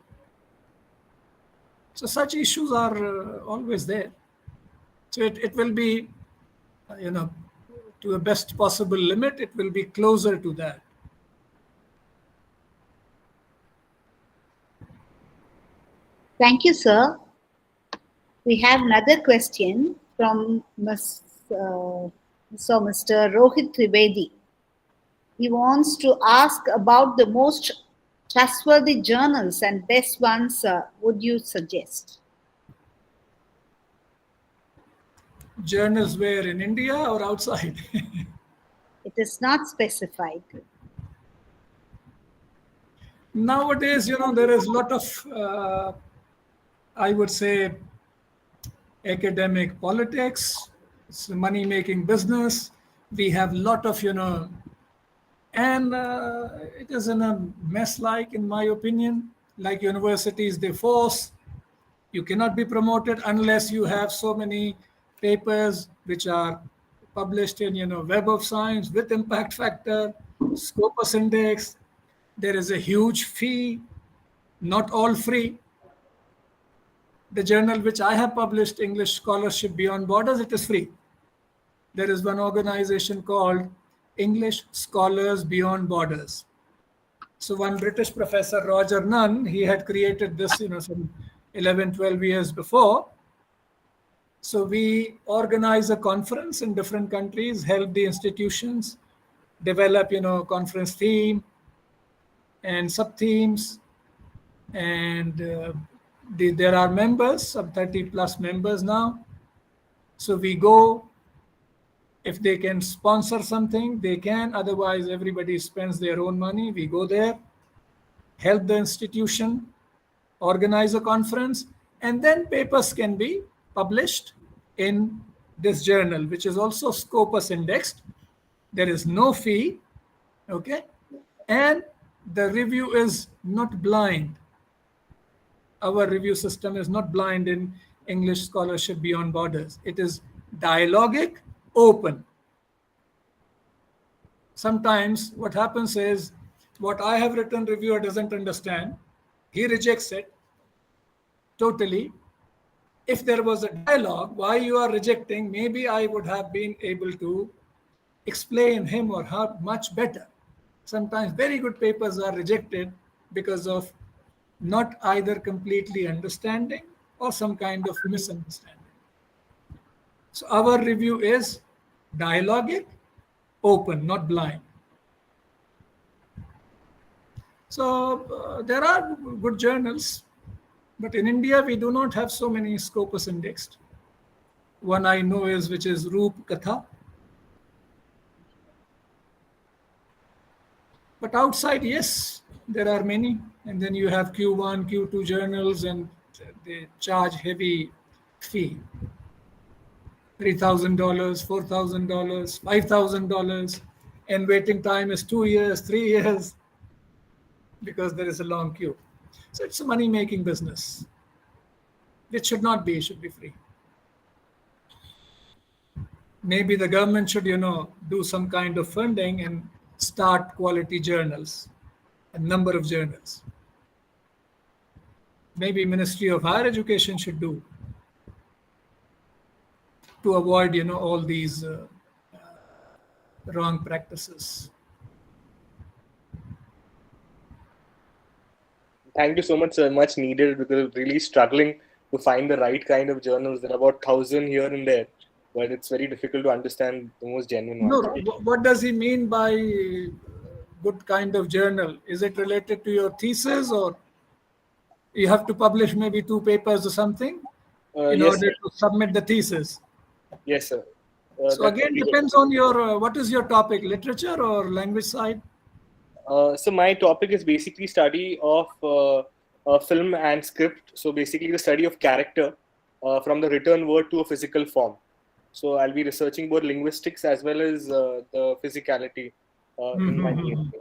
[SPEAKER 9] So such issues are always there. So it will be to a best possible limit, it will be closer to that.
[SPEAKER 1] Thank you, sir. We have another question from Mr. Rohit Trivedi. He wants to ask about the most trustworthy journals and best ones would you suggest?
[SPEAKER 9] Journals where, in India or outside?
[SPEAKER 1] It is not specified.
[SPEAKER 9] Nowadays, there is a lot of, I would say, academic politics. It's a money-making business. We have a lot of, and it is in a mess, like, in my opinion, like universities, they force. You cannot be promoted unless you have so many papers which are published in, Web of Science with impact factor, Scopus index. There is a huge fee, not all free. The journal which I have published, English Scholarship Beyond Borders, it is free. There is one organization called English Scholars Beyond Borders. So one British professor, Roger Nunn, he had created this, some 11, 12 years before. So we organize a conference in different countries, help the institutions develop, conference theme and sub-themes. And there are members, some 30 plus members now. So we go, if they can sponsor something, they can. Otherwise, everybody spends their own money. We go there, help the institution, organize a conference, and then papers can be published in this journal, which is also Scopus indexed. There is no fee, okay? And the review is not blind. Our review system is not blind in English Scholarship Beyond Borders. It is dialogic, open. Sometimes what happens is, what I have written, reviewer doesn't understand. He rejects it totally. If there was a dialogue, why you are rejecting, maybe I would have been able to explain him or her much better. Sometimes very good papers are rejected because of not either completely understanding or some kind of misunderstanding. So our review is dialogic, open, not blind. So there are good journals, but in India we do not have so many Scopus indexed. One I know is, which is Roop Katha. But outside, yes, there are many. And then you have Q1, Q2 journals, and they charge heavy fee. $3,000, $4,000, $5,000, and waiting time is 2 years, 3 years, because there is a long queue. So it's a money-making business. It should not be. It should be free. Maybe the government should, do some kind of funding and start quality journals, a number of journals. Maybe Ministry of Higher Education should do, to avoid, all these wrong practices.
[SPEAKER 12] Thank you so much, sir. Much needed, because really struggling to find the right kind of journals. There are about 1,000 here and there, but it's very difficult to understand the most genuine
[SPEAKER 9] No,
[SPEAKER 12] ones.
[SPEAKER 9] what does he mean by good kind of journal? Is it related to your thesis, or you have to publish maybe 2 papers or something in
[SPEAKER 12] Yes,
[SPEAKER 9] order
[SPEAKER 12] sir.
[SPEAKER 9] to submit the thesis?
[SPEAKER 12] Yes, sir.
[SPEAKER 9] So
[SPEAKER 12] That
[SPEAKER 9] again,
[SPEAKER 12] would be
[SPEAKER 9] depends on your what is your topic, literature or language side?
[SPEAKER 12] So my topic is basically study of film and script. So basically the study of character from the written word to a physical form. So I'll be researching both linguistics as well as the physicality in my PhD.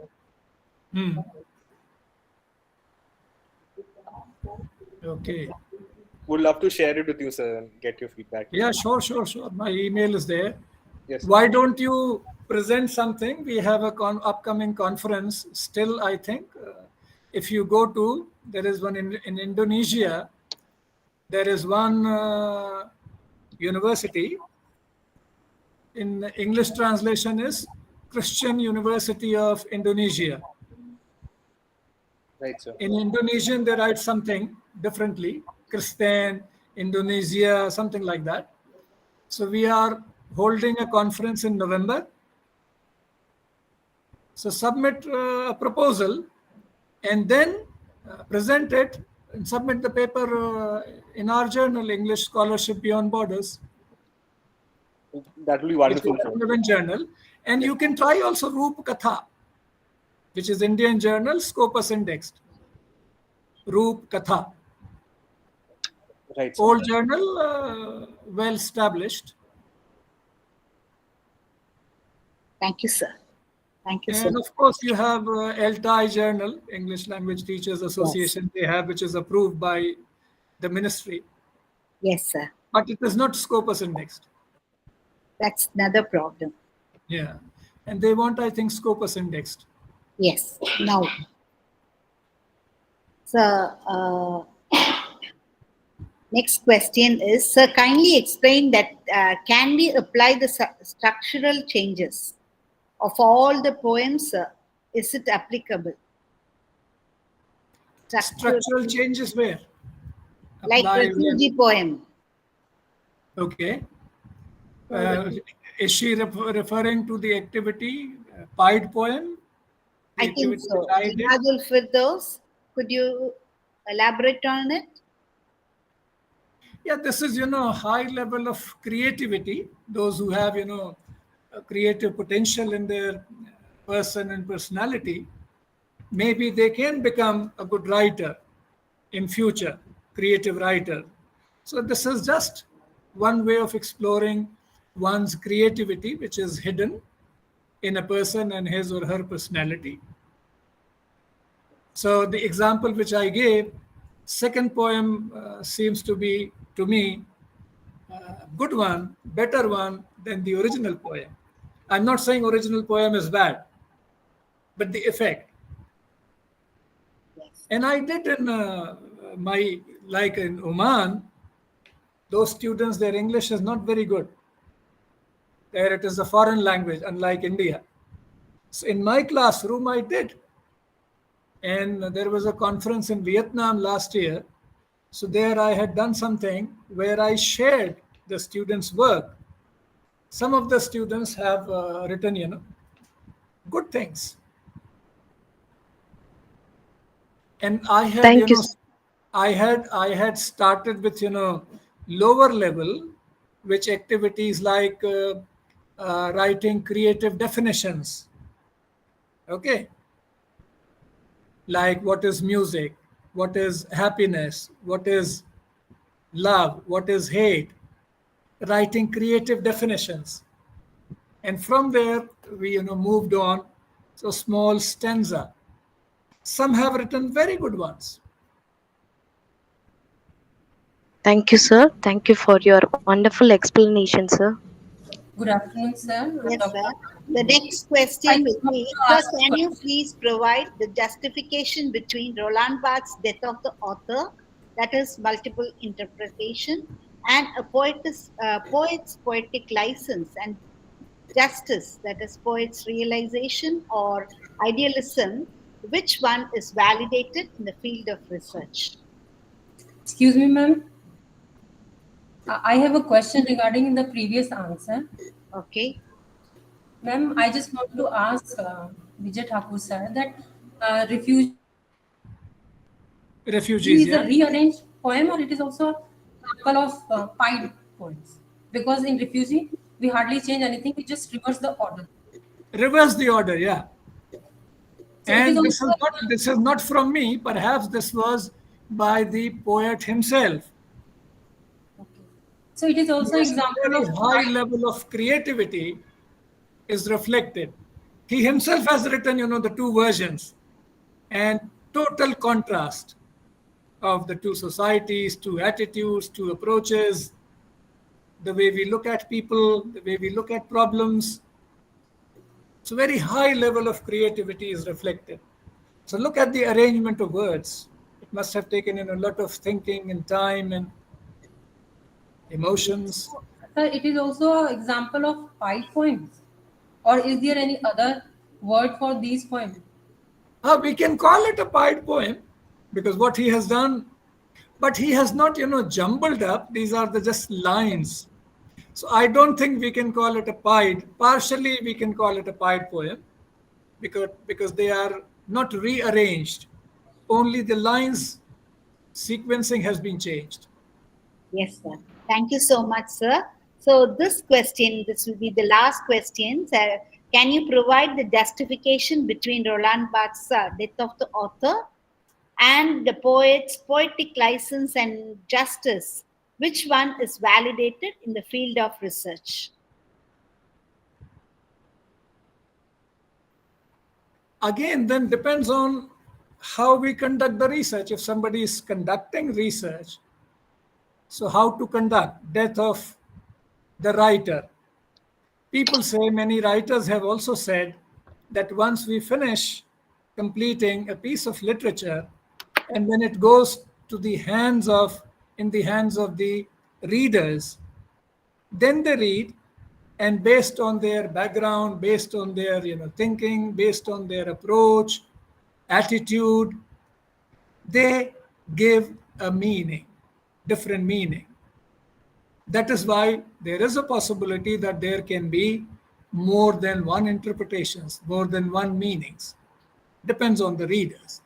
[SPEAKER 9] Hmm. Okay.
[SPEAKER 12] Would love to share it with you, sir, and get your feedback.
[SPEAKER 9] Yeah, sure. My email is there.
[SPEAKER 12] Yes.
[SPEAKER 9] Why don't you present something? We have a upcoming conference still, I think. If you go to, there is one in Indonesia. There is one university. In English translation is Christian University of Indonesia.
[SPEAKER 12] Right, sir.
[SPEAKER 9] In Indonesian, they write something differently. Kristen, Indonesia, something like that. So we are holding a conference in November. So submit a proposal and then present it and submit the paper in our journal, English Scholarship Beyond Borders.
[SPEAKER 12] That will be wonderful,
[SPEAKER 9] Which is
[SPEAKER 12] sir.
[SPEAKER 9] a relevant journal. And you can try also Roop Katha, which is Indian journal, Scopus indexed. Roop Katha.
[SPEAKER 12] Right, sir.
[SPEAKER 9] Old journal, well established.
[SPEAKER 1] Thank you, sir. Thank you,
[SPEAKER 9] And
[SPEAKER 1] sir.
[SPEAKER 9] of course, you have LTI journal, English Language Teachers Association, they have, which is approved by the ministry.
[SPEAKER 1] Yes, sir.
[SPEAKER 9] But it is not Scopus indexed.
[SPEAKER 1] That's another problem.
[SPEAKER 9] Yeah. And they want, I think, Scopus indexed.
[SPEAKER 1] Yes. Now, sir, next question is, sir, kindly explain that can we apply the structural changes of all the poems? Is it applicable?
[SPEAKER 9] Structural changes where?
[SPEAKER 1] Like refugee poem.
[SPEAKER 9] Okay. Is she referring to the activity, pied poem?
[SPEAKER 1] I think so. Jihadul Firdaus, could you elaborate on it?
[SPEAKER 9] Yeah, this is, high level of creativity. Those who have, a creative potential in their person and personality, maybe they can become a good writer in future, creative writer. So this is just one way of exploring one's creativity, which is hidden in a person and his or her personality. So the example which I gave, second poem seems to be, to me, good one, better one than the original poem. I'm not saying original poem is bad, but the effect. Yes. And I did in like in Oman, those students, their English is not very good. There it is a foreign language, unlike India. So in my classroom, I did. And there was a conference in Vietnam last year. So there I had done something where I shared the students' work. Some of the students have written, good things. And I had, I had started with, lower level, which activities like writing creative definitions. Okay. Like what is music, what is happiness, what is love, what is hate. writing creative definitions. And from there, we moved on. So small stanza. Some have written very good ones.
[SPEAKER 13] Thank you, sir. Thank you for your wonderful explanation, sir.
[SPEAKER 14] Good afternoon, sir.
[SPEAKER 1] Yes,
[SPEAKER 14] Dr.
[SPEAKER 1] sir. The next
[SPEAKER 14] I
[SPEAKER 1] question
[SPEAKER 14] just
[SPEAKER 1] will
[SPEAKER 14] want
[SPEAKER 1] be,
[SPEAKER 14] to
[SPEAKER 1] sir,
[SPEAKER 14] ask a
[SPEAKER 1] can you
[SPEAKER 14] question.
[SPEAKER 1] please provide the justification between Roland Barthes' death of the author, that is multiple interpretation, and a poet's poetic license and justice, that is poet's realization or idealism, which one is validated in the field of research?
[SPEAKER 14] Excuse me, ma'am. I have a question regarding the previous answer.
[SPEAKER 1] Okay.
[SPEAKER 14] Ma'am, I just want to ask Vijay Thakur sir that Refugee is a rearranged poem or it is also a
[SPEAKER 9] Refugees, yeah?
[SPEAKER 14] sample of pied poems? Because in Refugee, we hardly change anything, we just reverse the order.
[SPEAKER 9] Reverse the order, yeah.
[SPEAKER 14] So it is
[SPEAKER 9] And
[SPEAKER 14] also
[SPEAKER 9] this is not from me. Perhaps this was by the poet himself.
[SPEAKER 14] so it is also
[SPEAKER 9] Yes, a
[SPEAKER 14] example
[SPEAKER 9] very
[SPEAKER 14] of
[SPEAKER 9] high level of creativity is reflected. He himself has written, the two versions, and total contrast of the two societies, two attitudes, two approaches, the way we look at people, the way we look at problems. So very high level of creativity is reflected. So look at the arrangement of words. It must have taken in a lot of thinking and time and emotions.
[SPEAKER 14] sir, it is also an example of pied poems. Or is there any other word for these poems?
[SPEAKER 9] We can call it a pied poem because what he has done, but he has not, jumbled up. These are the just lines. So I don't think we can call it a pied. Partially, we can call it a pied poem because they are not rearranged. Only the lines sequencing has been changed.
[SPEAKER 1] Yes, sir. Thank you so much, sir. So this will be the last question. Sir, can you provide the justification between Roland Barthes' death of the author and the poet's poetic license and justice? Which one is validated in the field of research?
[SPEAKER 9] Again, then depends on how we conduct the research. If somebody is conducting research, so how to conduct death of the writer. People say, many writers have also said that once we finish completing a piece of literature and when it goes to the hands of in the hands of the readers, then they read, and based on their background, based on their thinking, based on their approach, attitude, they give a meaning, different meaning. That is why there is a possibility that there can be more than one interpretations, more than one meanings. Depends on the readers.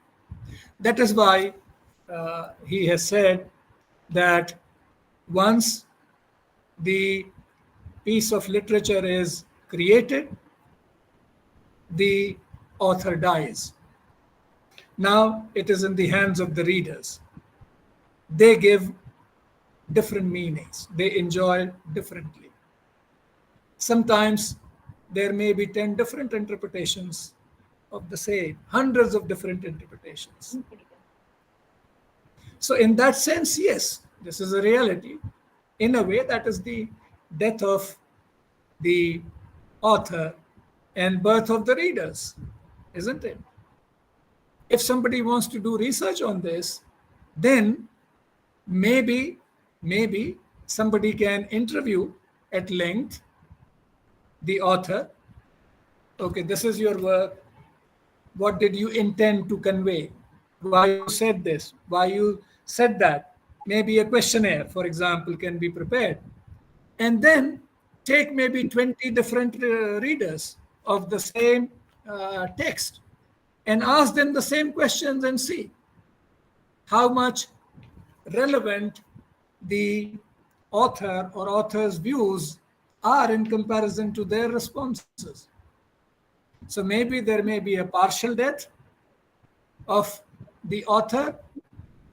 [SPEAKER 9] That is why he has said that once the piece of literature is created, the author dies. Now it is in the hands of the readers. They give different meanings, they enjoy differently. Sometimes there may be 10 different interpretations of the same, hundreds of different interpretations. So, in that sense, yes, this is a reality. In a way, that is the death of the author and birth of the readers, isn't it? If somebody wants to do research on this, then maybe somebody can interview at length the author. Okay, this is your work. What did you intend to convey? Why you said this? Why you said that? Maybe a questionnaire, for example, can be prepared. And then take maybe 20 different readers of the same text and ask them the same questions and see how much relevant the author or author's views are in comparison to their responses. So maybe there may be a partial death of the author,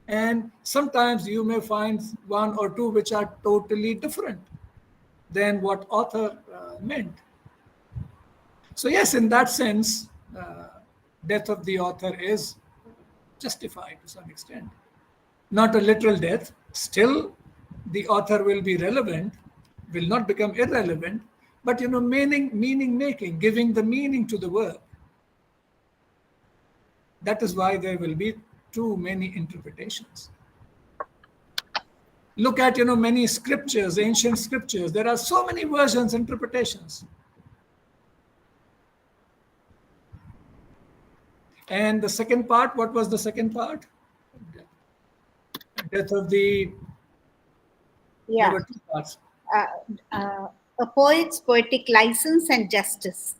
[SPEAKER 9] and sometimes you may find one or two which are totally different. than what author meant. So yes, in that sense, death of the author is justified to some extent. Not a literal death. Still, the author will be relevant, will not become irrelevant, but meaning making, giving the meaning to the work. That is why there will be too many interpretations. Look at many scriptures, ancient scriptures. There are so many versions, interpretations. And the second part, what was the second part? Death of the.
[SPEAKER 1] Yeah.
[SPEAKER 9] There were two parts.
[SPEAKER 1] A poet's poetic license and justice.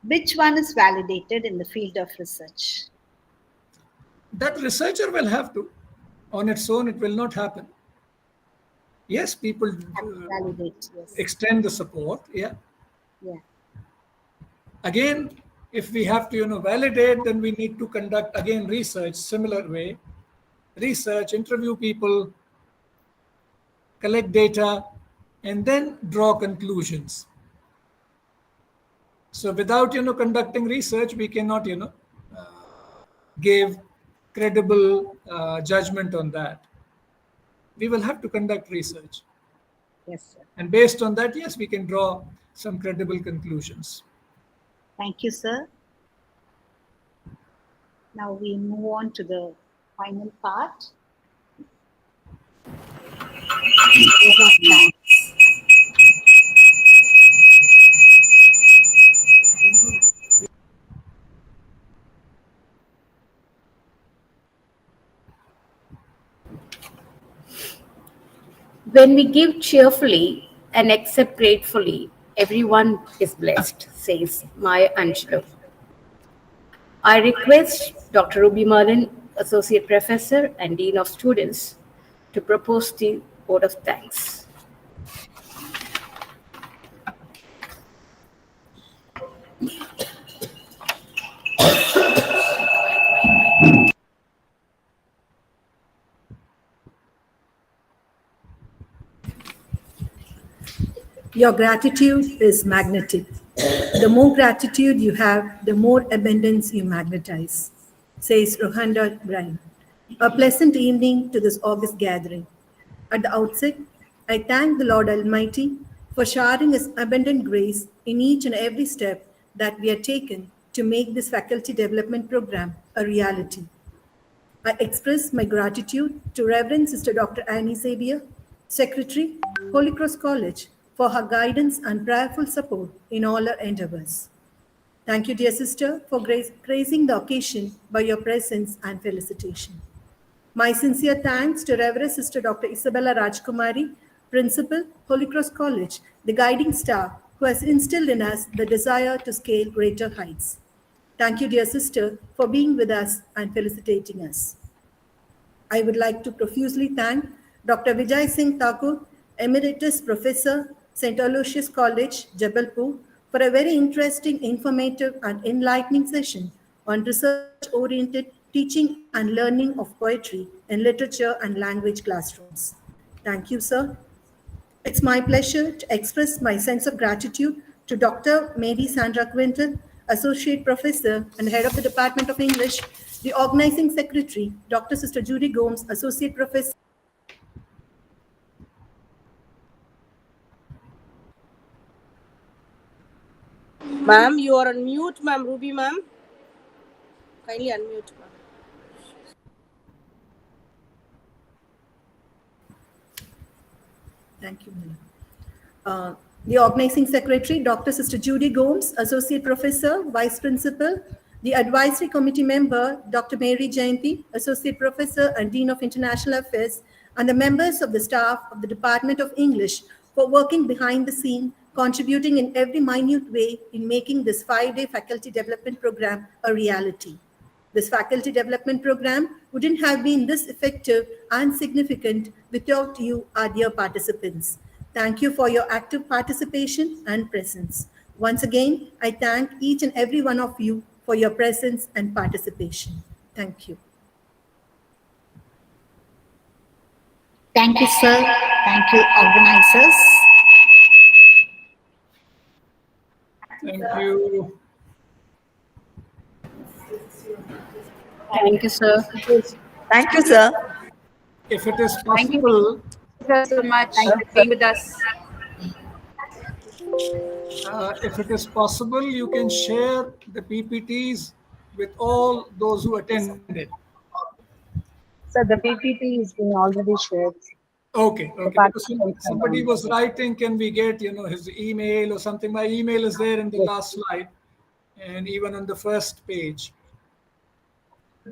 [SPEAKER 1] Which one is validated in the field of research?
[SPEAKER 9] That researcher will have to. On its own, it will not happen. Yes, people
[SPEAKER 1] validate, yes.
[SPEAKER 9] Extend the support. Yeah.
[SPEAKER 1] Yeah.
[SPEAKER 9] Again, if we have to validate, then we need to conduct again research, similar way. Research, interview people, collect data, and then draw conclusions. So without conducting research, we cannot give credible judgment on that. We will have to conduct research.
[SPEAKER 1] Yes, sir.
[SPEAKER 9] And based on that, yes, we can draw some credible conclusions.
[SPEAKER 1] Thank you, sir. Now we move on to the final part.
[SPEAKER 2] When we give cheerfully and accept gratefully, everyone is blessed, says Maya Angelou. I request Dr. Ruby Merlin, Associate Professor and Dean of Students, to propose the vote of thanks.
[SPEAKER 15] Your gratitude is magnetic. The more gratitude you have, the more abundance you magnetize, says Rohanda Bryan. A pleasant evening to this August gathering. At the outset, I thank the Lord Almighty for showering His abundant grace in each and every step that we have taken to make this faculty development program a reality. I express my gratitude to Reverend Sister Dr. Annie Xavier, Secretary, Holy Cross College, for her guidance and prayerful support in all her endeavors. Thank you, dear sister, for gracing the occasion by your presence and felicitation. My sincere thanks to Reverend Sister Dr. Isabella Rajkumari, Principal, Holy Cross College, the guiding star who has instilled in us the desire to scale greater heights. Thank you, dear sister, for being with us and felicitating us. I would like to profusely thank Dr. Vijay Singh Thakur, Emeritus Professor, St. Aloysius College, Jabalpur, for a very interesting, informative, and enlightening session on research-oriented teaching and learning of poetry in literature and language classrooms. Thank you, sir. It's my pleasure to express my sense of gratitude to Dr. Mary Sandra Quinton, Associate Professor and Head of the Department of English, the Organizing Secretary, Dr. Sister Judy Gomes, Associate Professor.
[SPEAKER 8] Ma'am, you are on mute, ma'am. Ruby, ma'am. Kindly unmute, ma'am.
[SPEAKER 15] Thank you, Mila. The Organizing Secretary, Dr. Sister Judy Gomes, Associate Professor, Vice Principal, the Advisory Committee Member, Dr. Mary Jayanti, Associate Professor and Dean of International Affairs, and the members of the staff of the Department of English for working behind the scene, contributing in every minute way in making this 5-day faculty development program a reality. This faculty development program wouldn't have been this effective and significant without you, our dear participants. Thank you for your active participation and presence. Once again, I thank each and every one of you for your presence and participation. Thank you.
[SPEAKER 1] Thank you, sir. Thank you, organizers.
[SPEAKER 9] Thank you.
[SPEAKER 2] Thank you, sir.
[SPEAKER 5] Thank you, sir.
[SPEAKER 9] If it is
[SPEAKER 3] Thank you
[SPEAKER 9] possible,
[SPEAKER 3] so much
[SPEAKER 4] Thank
[SPEAKER 3] for
[SPEAKER 4] you, sir.
[SPEAKER 3] being with us.
[SPEAKER 9] if it is possible, you can share the PPTs with all those who attended.
[SPEAKER 4] So the PPT is being already shared.
[SPEAKER 9] Okay,
[SPEAKER 4] The
[SPEAKER 9] okay. Because
[SPEAKER 4] participants can
[SPEAKER 9] somebody
[SPEAKER 4] download
[SPEAKER 9] was
[SPEAKER 4] it.
[SPEAKER 9] writing, can we get, his email or something? My email is there in the
[SPEAKER 4] Yes.
[SPEAKER 9] last slide and even on the first page.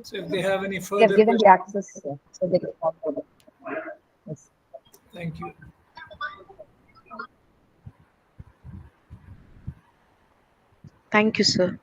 [SPEAKER 9] So if they have any
[SPEAKER 4] We have
[SPEAKER 9] further
[SPEAKER 4] given the
[SPEAKER 9] questions,
[SPEAKER 4] access, sir, so they can download it. Yes.
[SPEAKER 9] thank you.
[SPEAKER 13] Thank you, sir.